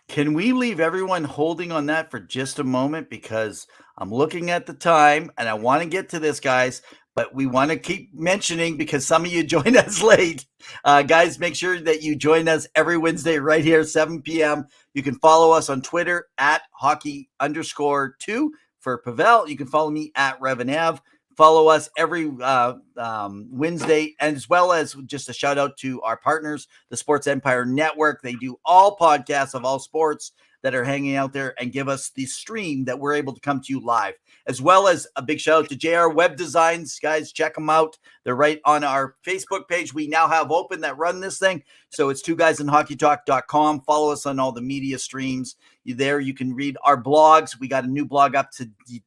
Can we leave everyone holding on that for just a moment? Because I'm looking at the time and I want to get to this, guys, but we want to keep mentioning because some of you join us late. Guys, make sure that you join us every Wednesday right here, 7 p.m. You can follow us on Twitter at hockey_2 for Pavel. You can follow me at RevanEv. Follow us every Wednesday, as well as just a shout out to our partners, the Sports Empire Network. They do all podcasts of all sports that are hanging out there and give us the stream that we're able to come to you live, as well as a big shout out to JR Web Designs. Guys, check them out. They're right on our Facebook page. We now have open that run this thing. So it's twoguysinhockeytalk.com. Follow us on all the media streams. There you can read our blogs. We got a new blog up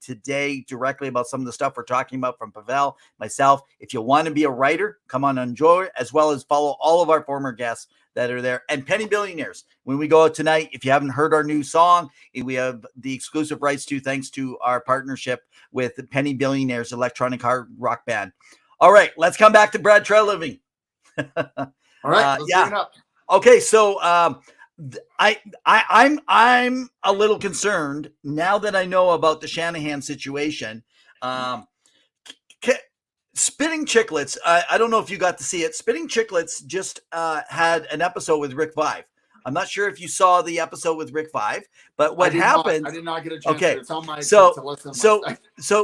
today directly about some of the stuff we're talking about from Pavel, myself. If you want to be a writer, come on and enjoy, as well as follow all of our former guests that are there. And Penny Billionaires, when we go out tonight, if you haven't heard our new song, we have the exclusive rights to, thanks to our partnership with Penny Billionaires electronic hard rock band. All right, let's come back to Brad Treliving. All right, let's bring it up. Okay, so I'm a little concerned now that I know about the Shanahan situation. Spitting Chicklets, I don't know if you got to see it. Spitting Chicklets just had an episode with Rick Vive. I'm not sure if you saw the episode with Rick Vive, but what happened? I did not get a chance. Okay, to. It's on my so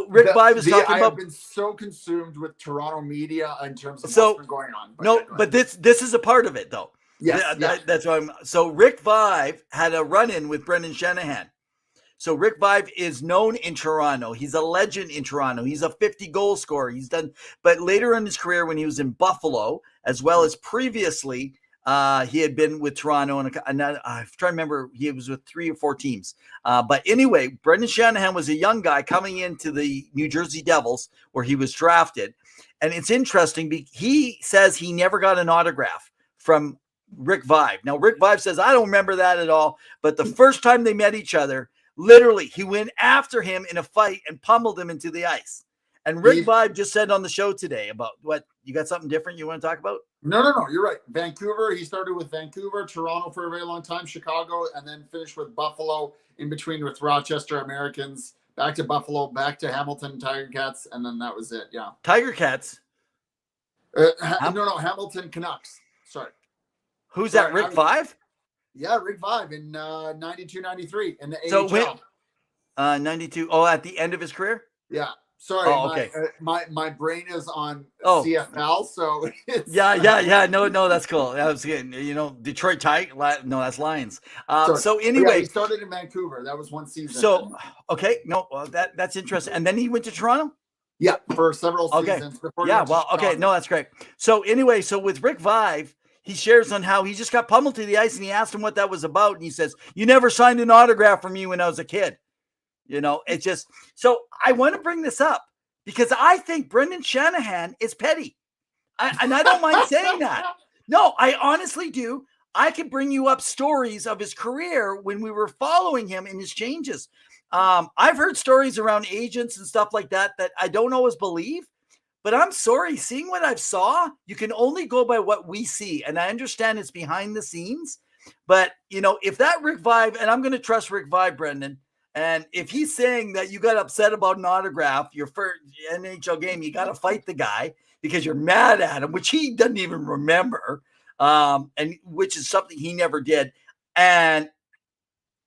Rick Vive is talking I about. have been so consumed with Toronto media in terms of what's been going on. But this is a part of it though. Yes, that's why So Rick Vive had a run-in with Brendan Shanahan. So Rick Vive is known in Toronto. He's a legend in Toronto. He's a 50-goal scorer. But later in his career, when he was in Buffalo, as well as previously, he had been with Toronto, and I'm trying to remember, he was with 3 or 4 teams. But anyway, Brendan Shanahan was a young guy coming into the New Jersey Devils, where he was drafted. And it's interesting. He says he never got an autograph from Rick Vive. Now, Rick Vive says, I don't remember that at all. But the first time they met each other, literally, he went after him in a fight and pummeled him into the ice. And Rick Vive just said on the show today about what, you got something different you want to talk about? No. You're right. Vancouver. He started with Vancouver, Toronto for a very long time, Chicago, and then finished with Buffalo, in between with Rochester Americans, back to Buffalo, back to Hamilton Tiger Cats, and then that was it. Yeah. Tiger Cats? No, Hamilton Canucks. Sorry. Who's that, Rick Vive? Yeah, Rick Vive in 92, 93 in the so AHL. 92. Oh, at the end of his career? Yeah. Sorry. Oh, okay. My brain is on CFL, so it's, yeah. No, that's cool. I was getting, Detroit Tigers. No, that's Lions. So anyway, he started in Vancouver. That was one season. So okay, no, that's interesting. And then he went to Toronto. Yeah, for several seasons. No, that's great. So anyway, with Rick Vive, he shares on how he just got pummeled to the ice, and he asked him what that was about, and he says, "You never signed an autograph from me when I was a kid." It's just, so I want to bring this up because I think Brendan Shanahan is petty. And I don't mind saying that. No, I honestly do. I could bring you up stories of his career when we were following him in his changes. I've heard stories around agents and stuff like that I don't always believe, but I'm sorry, seeing what I've saw, you can only go by what we see. And I understand it's behind the scenes, but if that Rick Vive, and I'm going to trust Rick Vive, Brendan, and if he's saying that you got upset about an autograph, your first NHL game, you got to fight the guy because you're mad at him, which he doesn't even remember, and which is something he never did. And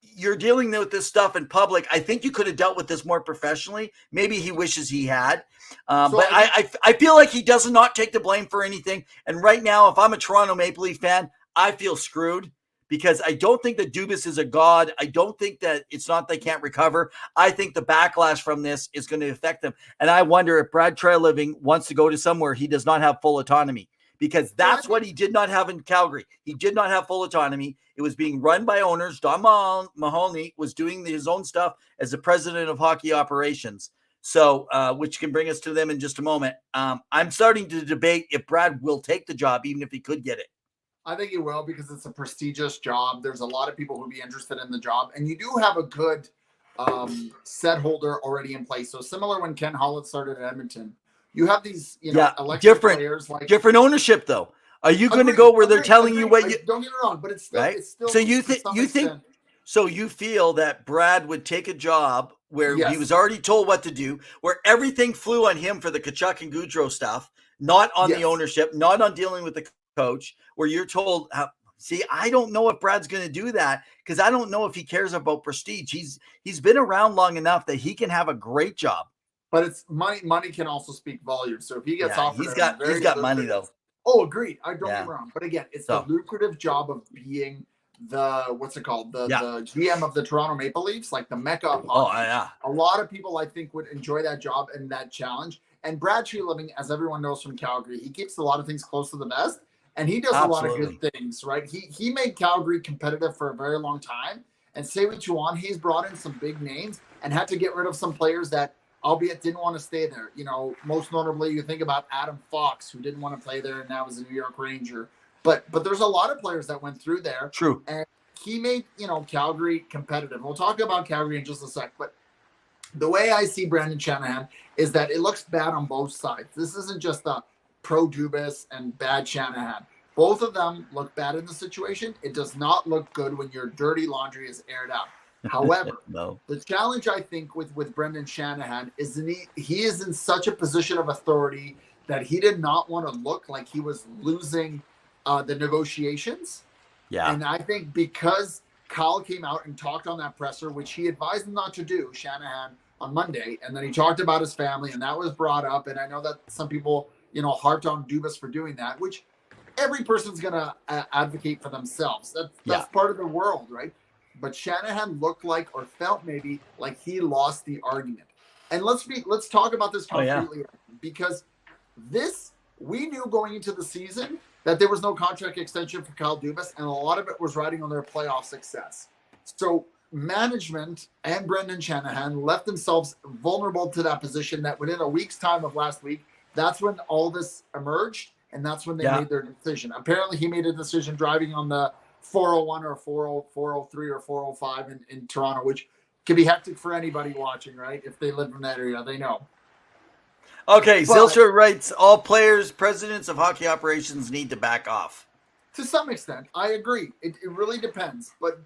you're dealing with this stuff in public. I think you could have dealt with this more professionally. Maybe he wishes he had. But I feel like he does not take the blame for anything. And right now, if I'm a Toronto Maple Leaf fan, I feel screwed because I don't think that Dubas is a god. I don't think that it's not they can't recover. I think the backlash from this is going to affect them. And I wonder if Brad Treliving wants to go to somewhere he does not have full autonomy, because that's what he did not have in Calgary. He did not have full autonomy. It was being run by owners. Don Mahoney was doing his own stuff as the president of hockey operations. So, which can bring us to them in just a moment. I'm starting to debate if Brad will take the job, even if he could get it. I think he will, because it's a prestigious job. There's a lot of people who'd be interested in the job, and you do have a good set holder already in place. So similar when Ken Holland started at Edmonton, you have these, elected players like different ownership though. Are you going to go where they're telling you what you? Don't get me wrong, but it's still right. It's still so you think so you feel that Brad would take a job where he was already told what to do, where everything flew on him for the Kachuk and Goudreau stuff, not on the ownership, not on dealing with the coach, where you're told, see, I don't know if Brad's going to do that, because I don't know if he cares about prestige. He's been around long enough that he can have a great job. But it's money. Money can also speak volumes. So if he gets offered, he's got money though. Oh, agreed. I don't get me wrong. But again, it's the lucrative job of being the the GM of the Toronto Maple Leafs, like the mecca of hockey. A lot of people, I think, would enjoy that job and that challenge. And Brad Treliving, as everyone knows from Calgary, he keeps a lot of things close to the vest, and he does a lot of good things, right? He made Calgary competitive for a very long time. And say what you want, he's brought in some big names and had to get rid of some players that, albeit, didn't want to stay there. Most notably, you think about Adam Fox, who didn't want to play there and now is a New York Ranger. But there's a lot of players that went through there. True. And he made, Calgary competitive. We'll talk about Calgary in just a sec. But the way I see Brendan Shanahan is that it looks bad on both sides. This isn't just a pro Dubas and bad Shanahan. Both of them look bad in the situation. It does not look good when your dirty laundry is aired out. However, the challenge, I think, with Brendan Shanahan is that he is in such a position of authority that he did not want to look like he was losing the negotiations. Yeah. And I think because Kyle came out and talked on that presser, which he advised him not to do, Shanahan, on Monday, and then he talked about his family, and that was brought up. And I know that some people, harped on Dubas for doing that, which every person's going to advocate for themselves. That's part of the world, right? But Shanahan looked like, or felt maybe like, he lost the argument. And let's talk about this completely, because we knew going into the season that there was no contract extension for Kyle Dubas, and a lot of it was riding on their playoff success. So management and Brendan Shanahan left themselves vulnerable to that position, that within a week's time of last week, that's when all this emerged, and that's when they made their decision. Apparently he made a decision driving on the 401 or 403 or 405 in Toronto, which can be hectic for anybody watching, right? If they live in that area, they know. Okay, Zilcher writes, all players, presidents of hockey operations need to back off. To some extent, I agree. It really depends. But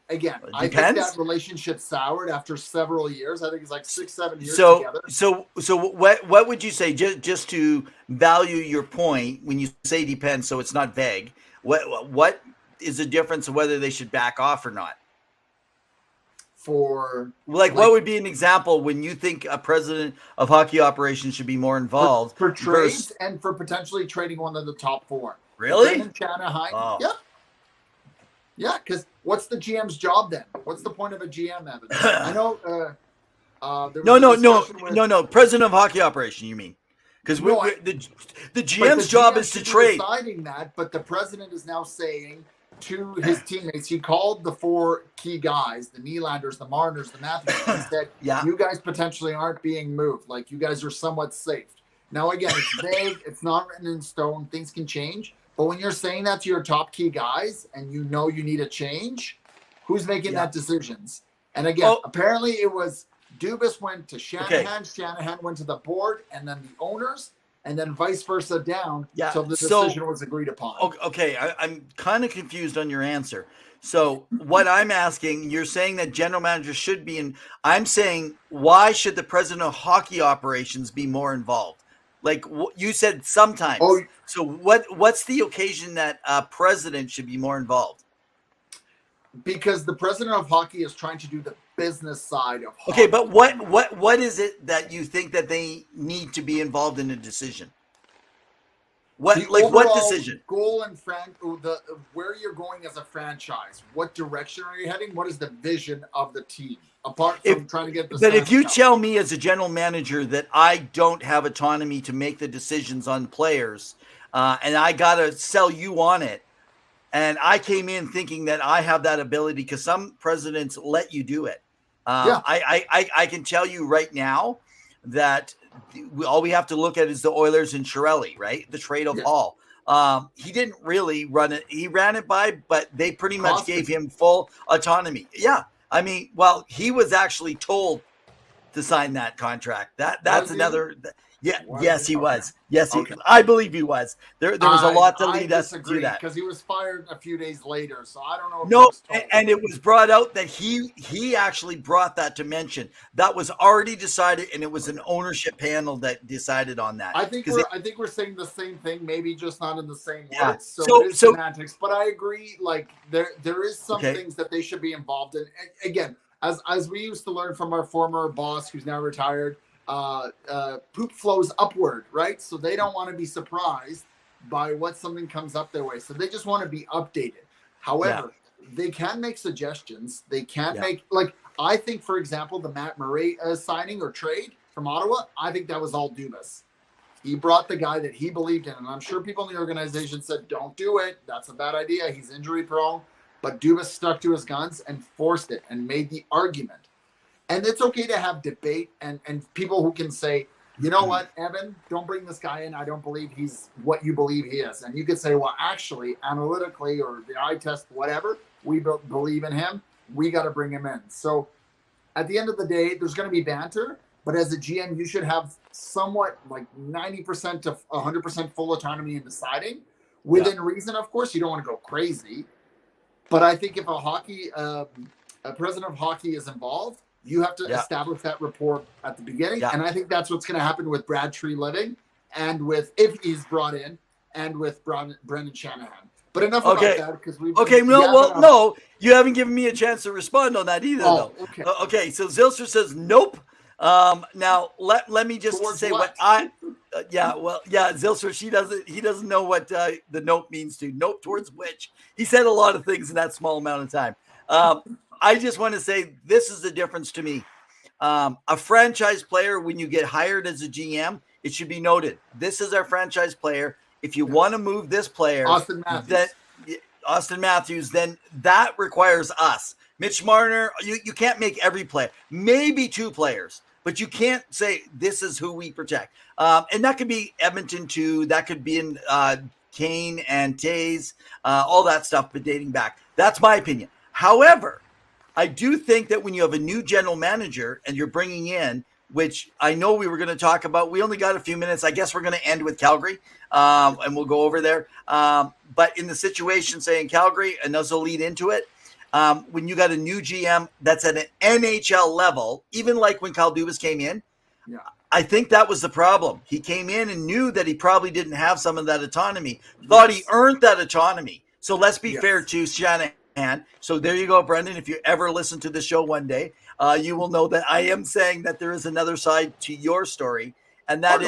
again, I think that relationship soured after several years. I think it's like 6-7 years together. So what would you say, just to value your point when you say depends, so it's not vague, what is the difference of whether they should back off or not? For what would be an example when you think a president of hockey operations should be more involved for trades and for potentially trading one of the top four? Really? Shanahan, yeah. Because what's the GM's job then? What's the point of a GM, Evan? I know. No. President of hockey operation, you mean? Because the GM's job is to trade. Deciding that, but the president is now saying to his teammates, he called the four key guys, the Nylanders, the Marners, the Matthews, and said, you guys potentially aren't being moved. Like, you guys are somewhat safe. Now, again, it's vague. It's not written in stone. Things can change. But when you're saying that to your top key guys and you know you need a change, who's making that decisions? And again, apparently it was Dubas went to Shanahan, Shanahan went to the board, and then the owners, and then vice versa down until the decision was agreed upon. Okay, I'm kind of confused on your answer. So what I'm asking, you're saying that general managers should be in. I'm saying, why should the president of hockey operations be more involved? Like you said, sometimes. So what's the occasion that a president should be more involved? Because the president of hockey is trying to do the business side of hockey. Okay, but what is it that you think that they need to be involved in a decision? What The like what overall decision? goal and where you're going as a franchise. What direction are you heading? What is the vision of the team? Apart If from trying to get the but if Stanley you Cup. tell me as a general manager that I don't have autonomy to make the decisions on players, and I gotta sell you on it, and I came in thinking that I have that ability because some presidents let you do it. Yeah. I can tell you right now that all we have to look at is the Oilers and Chiarelli, right? The trade of Yeah. Hall. He didn't really run it. He ran it by, but they pretty much gave him full autonomy. Yeah. I mean, well, he was actually told to sign that contract. That's another. Yeah. Yes, he was. Yes, Okay. I believe he was. There was a lot to lead us to do that. Because he was fired a few days later, so I don't know. If he No, was told. and it was brought out that he actually brought that to mention. That was already decided, and it was an ownership panel that decided on that. I think we're saying the same thing, maybe just not in the same Yeah. words. So it is semantics, but I agree. Like there is some things that they should be involved in. And again, as we used to learn from our former boss, who's now retired, poop flows upward, right? So they don't want to be surprised by what something comes up their way. So they just want to be updated. However, they can make suggestions. They can make, like, I think, for example, the Matt Murray signing or trade from Ottawa, I think that was all Dubas. He brought the guy that he believed in. And I'm sure people in the organization said, don't do it. That's a bad idea. He's injury prone. But Dubas stuck to his guns and forced it and made the argument. And it's okay to have debate and people who can say, you know what, Evan, don't bring this guy in. I don't believe he's what you believe he is. And you could say, well, actually, analytically or the eye test, whatever, we believe in him. We got to bring him in. So at the end of the day, there's going to be banter. But as a GM, you should have somewhat like 90% to 100% full autonomy in deciding. Within reason, of course, you don't want to go crazy. But I think if a president of hockey is involved, you have to establish that rapport at the beginning. And I think that's what's going to happen with Brad Tree Living and with, if he's brought in, and with Brendan Shanahan. But enough about that because we've no, you haven't given me a chance to respond on that either, though. Okay. Okay, so Zilster says nope. Now let me just say what I Zilster, he doesn't know what the nope means to. Nope towards which. He said a lot of things in that small amount of time. I just want to say this is the difference to me. A franchise player, when you get hired as a GM, it should be noted. This is our franchise player. If you want to move this player, Austin Matthews, then that requires us. Mitch Marner, you can't make every player. Maybe two players, but you can't say this is who we protect. And that could be Edmonton too. That could be in Kane and Tays, all that stuff, but dating back. That's my opinion. However, I do think that when you have a new general manager and you're bringing in, which I know we were going to talk about, we only got a few minutes. I guess we're going to end with Calgary, and we'll go over there. But in the situation, say in Calgary, and this will lead into it, when you got a new GM that's at an NHL level, even like when Kyle Dubas came in, I think that was the problem. He came in and knew that he probably didn't have some of that autonomy, thought he earned that autonomy. So let's be fair to Shanahan. So there you go, Brendan. If you ever listen to the show one day, you will know that I am saying that there is another side to your story, and that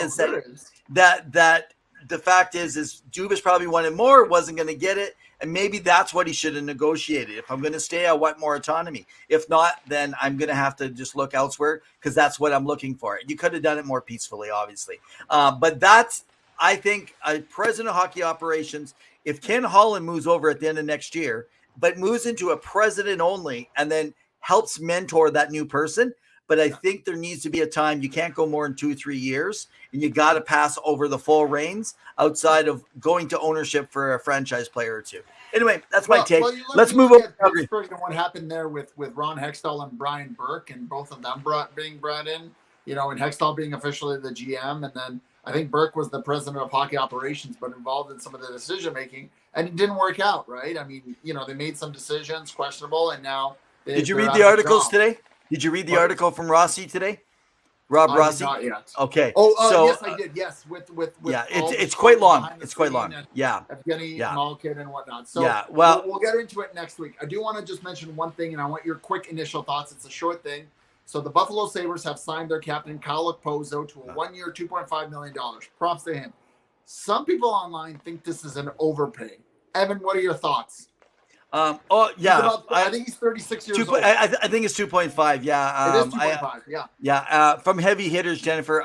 that the fact is Dubas probably wanted more, wasn't going to get it, and maybe that's what he should have negotiated. If I'm going to stay, I want more autonomy. If not, then I'm going to have to just look elsewhere because that's what I'm looking for. You could have done it more peacefully, obviously, but that's, I think, a president of hockey operations. If Ken Holland moves over at the end of next year, but moves into a president only and then helps mentor that new person. But I think there needs to be a time. You can't go more than 2-3 years, and you got to pass over the full reins outside of going to ownership for a franchise player or two. Anyway, that's my take. Let's move over. Pittsburgh and what happened there with Ron Hextall and Brian Burke, and both of them being brought in, and Hextall being officially the GM. And then I think Burke was the president of hockey operations, but involved in some of the decision making. And it didn't work out, right? I mean, they made some decisions questionable, and now did you read the articles today? Did you read the article from Rossi today? Rob Rossi? Not yet. Okay. So, yes, I did. Yes, with it's quite long. It's quite long. Evgeny Malkin and whatnot. So we'll get into it next week. I do want to just mention one thing, and I want your quick initial thoughts. It's a short thing. So the Buffalo Sabres have signed their captain Kyle Okposo to a 1-year, $2.5 million. Props to him. Some people online think this is an overpay. Evan, what are your thoughts? I think he's 36 years old. I think it's 2.5. Yeah, it is 2.5. Yeah. Yeah, from Heavy Hitters, Jennifer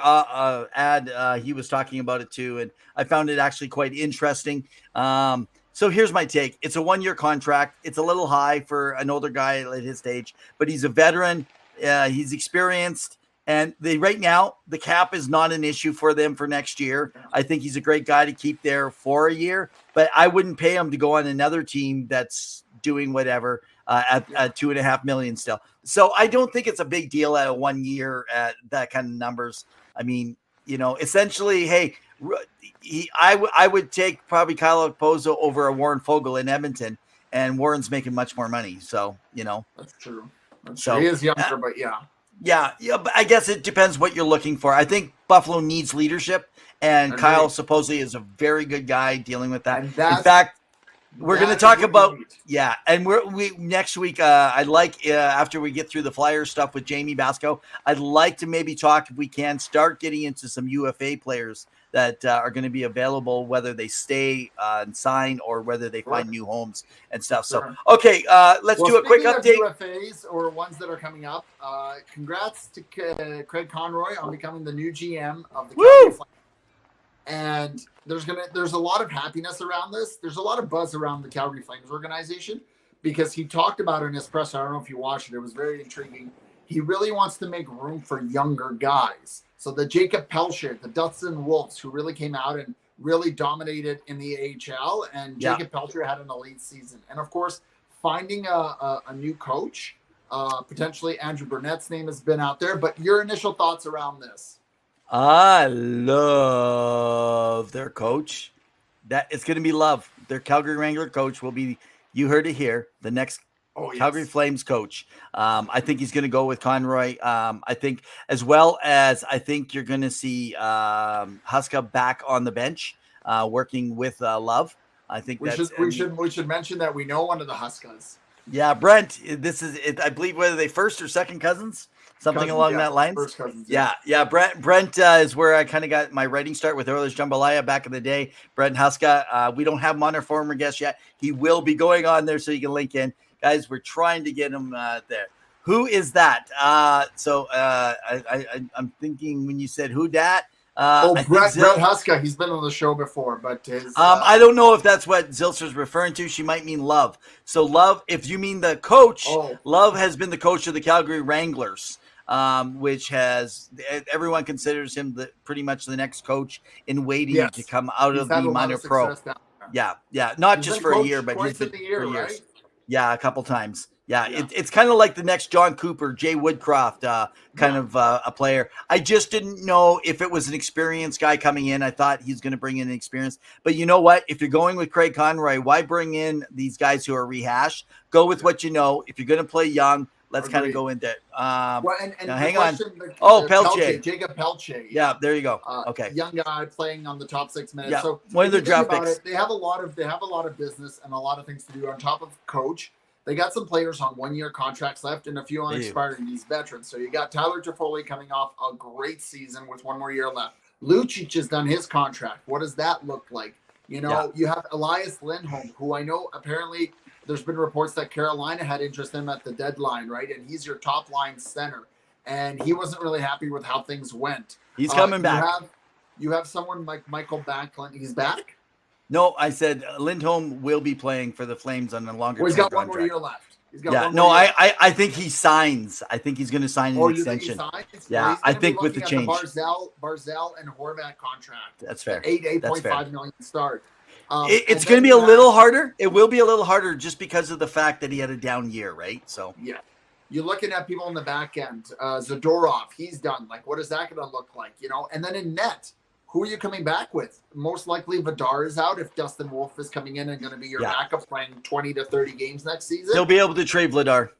he was talking about it too, and I found it actually quite interesting. So here's my take. It's a 1-year contract. It's a little high for an older guy at his stage, but he's a veteran. He's experienced, and right now the cap is not an issue for them for next year. I think he's a great guy to keep there for a year, but I wouldn't pay him to go on another team that's doing whatever at $2.5 million still. So I don't think it's a big deal at 1 year at that kind of numbers. I mean, essentially, hey, I would take probably Kyle Okposo over a Warren Fogle in Edmonton, and Warren's making much more money. So, That's true. So he is younger, but yeah. Yeah, but I guess it depends what you're looking for. I think Buffalo needs leadership, and Kyle supposedly is a very good guy dealing with that. In fact, we're going to talk about and we next week. I'd like after we get through the Flyer stuff with Jamie Basco, I'd like to maybe talk, if we can, start getting into some UFA players that are going to be available, whether they stay and sign or whether they find new homes and stuff. So, okay, let's do a quick update. UFAs or ones that are coming up. Congrats to Craig Conroy on becoming the new GM of the Calgary Flames. And there's a lot of happiness around this. There's a lot of buzz around the Calgary Flames organization because he talked about it in his presser. I don't know if you watched it. It was very intriguing. He really wants to make room for younger guys. So the Jacob Pelcher, the Dustin Wolves, who really came out and really dominated in the AHL, and Jacob Pelcher had an elite season. And of course, finding a new coach, potentially Andrew Burnett's name has been out there. But your initial thoughts around this? I love their coach. That it's going to be Love. Their Calgary Wrangler coach will be, you heard it here, the next Calgary Flames coach. I think he's going to go with Conroy. I think, as well as I think you're going to see Huska back on the bench, working with Love. I think we should mention that we know one of the Huskas. Yeah, Brent. This is it. I believe whether they first or second cousins. Something along that lines. First cousins, yeah. Brent is where I kind of got my writing start with Oilers Jambalaya back in the day. Brent Huska. We don't have him on our former guest yet. He will be going on there, so you can link in. Guys, we're trying to get him there. Who is that? I'm thinking when you said who dat. Brent Huska. He's been on the show before, but his. I don't know if that's what Zilster's referring to. She might mean Love. So Love, if you mean the coach, Love has been the coach of the Calgary Wranglers. Which has everyone considers him pretty much the next coach in waiting to come out of the minor pro. Yeah, not just for a year, but he's been for years. Right? Yeah, a couple times. Yeah. It's kind of like the next John Cooper, Jay Woodcroft kind of a player. I just didn't know if it was an experienced guy coming in. I thought he's going to bring in an experience. But you know what? If you're going with Craig Conroy, why bring in these guys who are rehashed? Go with what you know. If you're going to play young, let's kind of go into it. Hang on. Pelche. Jacob Pelche. Yeah, there you go. Okay. Young guy playing on the top 6 minutes. Yeah. So one of their draft picks. They have a lot of business and a lot of things to do on top of coach. They got some players on 1-year contracts left and a few unexpired in these veterans. So you got Tyler Toffoli coming off a great season with 1 more year left. Lucic has done his contract. What does that look like? You have Elias Lindholm, who I know apparently there's been reports that Carolina had interest in him at the deadline, right? And he's your top line center. And he wasn't really happy with how things went. He's coming back. You have someone like Michael Backlund. He's back? No, I said Lindholm will be playing for the Flames on a longer he's got contract. 1 more year left. I think he signs. I think he's going to sign an extension. Yeah, I think with the change. Barzell and Horvat contract. That's fair. $8.5 million start. It's going to be a little harder. It will be a little harder just because of the fact that he had a down year, right? So yeah, you're looking at people in the back end. Zadorov, he's done. Like, what is that going to look like? And then in net, who are you coming back with? Most likely Vidar is out if Dustin Wolf is coming in and going to be your backup playing 20 to 30 games next season. He'll be able to trade Vidar.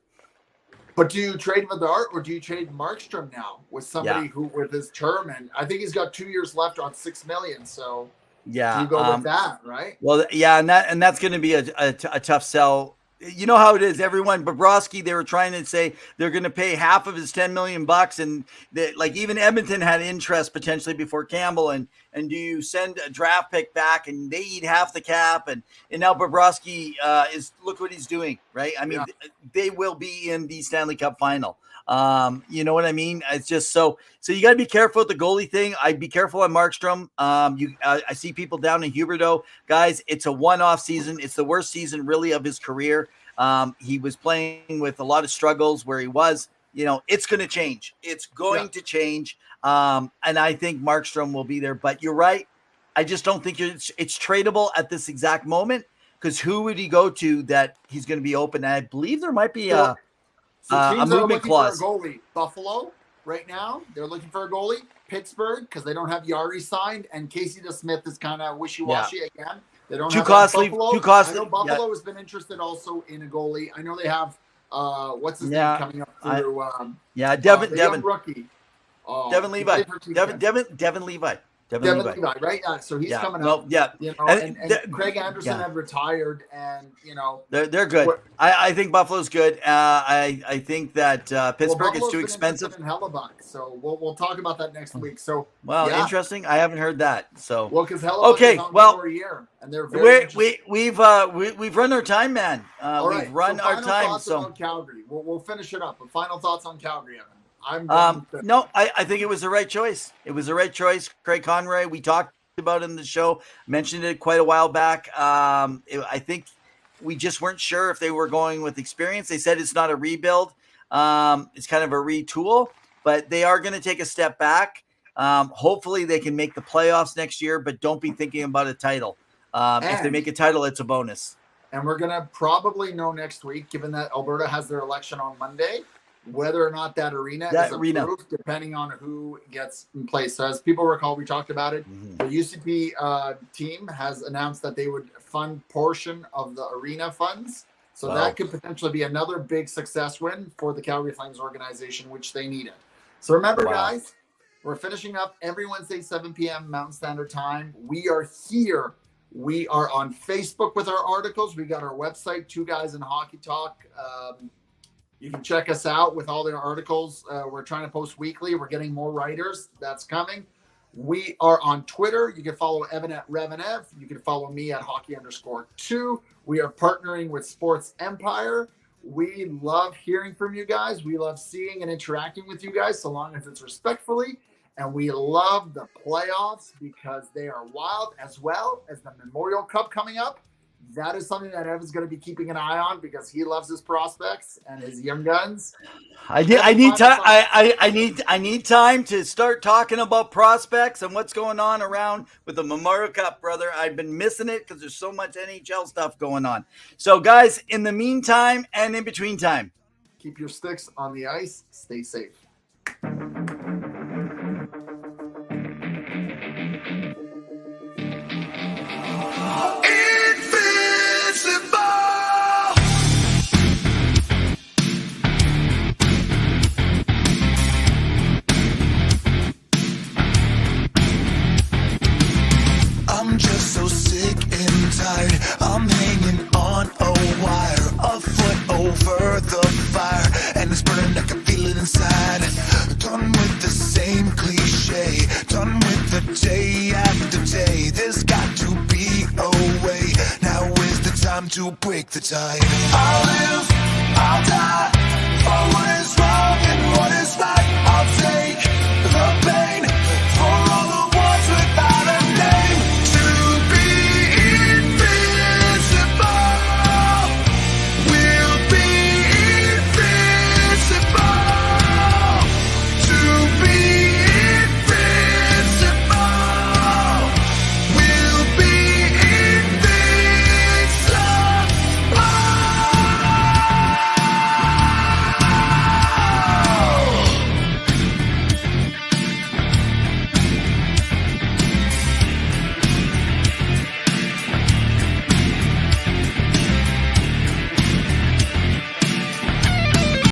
But do you trade Vidar or do you trade Markstrom now with somebody who with his term? And I think he's got 2 years left on $6 million. So yeah, you go with that, right? Well, yeah, and that's going to be a tough sell. You know how it is. Everyone, Bobrovsky, they were trying to say they're going to pay half of his $10 million, and even Edmonton had interest potentially before Campbell, and And do you send a draft pick back and they eat half the cap? And now Bobrovsky look what he's doing, right? I mean, they will be in the Stanley Cup final. You know what I mean? It's just so you got to be careful with the goalie thing. I'd be careful on Markstrom. I see people down in Huberdeau. Guys, it's a one-off season. It's the worst season really of his career. He was playing with a lot of struggles where he was. It's going to change. It's going to change. And I think Markstrom will be there. But you're right. I just don't think it's tradable at this exact moment, because who would he go to that he's going to be open? And I believe there might be a movement clause. For a goalie. Buffalo right now, they're looking for a goalie. Pittsburgh, because they don't have Yari signed, and Casey DeSmith is kind of wishy-washy again. They don't too have costly. Buffalo. Too costly. I know Buffalo has been interested also in a goalie. I know they have what's his name coming up through Devin young rookie. Devin Levi. Devin Levi. Devin Levi, right? So he's coming up. And Craig Anderson had retired, and they're good. I think Buffalo's good. I think that Pittsburgh is too expensive. In Hellebuck, so we'll talk about that next week. So interesting. I haven't heard that. So because Hellebuck is on for a year, and they're very we've run our time, man. We've run our time. So Calgary, we'll finish it up. But final thoughts on Calgary, Evan. No, I think it was the right choice. It was the right choice. Craig Conroy, we talked about it in the show, mentioned it quite a while back. I think we just weren't sure if they were going with experience. They said it's not a rebuild. It's kind of a retool, but they are going to take a step back. Hopefully they can make the playoffs next year, but don't be thinking about a title. If they make a title, it's a bonus. And we're going to probably know next week, given that Alberta has their election on Monday, whether or not that arena is approved, depending on who gets in place. So as people recall, we talked about it. The UCP team has announced that they would fund portion of the arena funds. So that could potentially be another big success win for the Calgary Flames organization, which they needed. So remember, guys, we're finishing up every Wednesday, 7 p.m. Mountain Standard Time. We are here. We are on Facebook with our articles. We got our website, Two Guys in Hockey Talk. You can check us out with all the articles. We're trying to post weekly. We're getting more writers. That's coming. We are on Twitter. You can follow Evan at RevenEv. You can follow me at hockey_2. We are partnering with Sports Empire. We love hearing from you guys. We love seeing and interacting with you guys, so long as it's respectfully. And we love the playoffs because they are wild, as well as the Memorial Cup coming up. That is something that Evan's going to be keeping an eye on because he loves his prospects and his young guns. I need time to start talking about prospects and what's going on around with the Memorial Cup, brother. I've been missing it because there's so much NHL stuff going on. So, guys, in the meantime and in between time, keep your sticks on the ice. Stay safe. I'm just so sick and tired. I'm hanging on a wire, a foot over the fire, and it's burning. I can feel it inside. Done with the same cliche, done with the day after day. There's got to be a way. Now is the time to break the tie. I'll live, I'll die, always.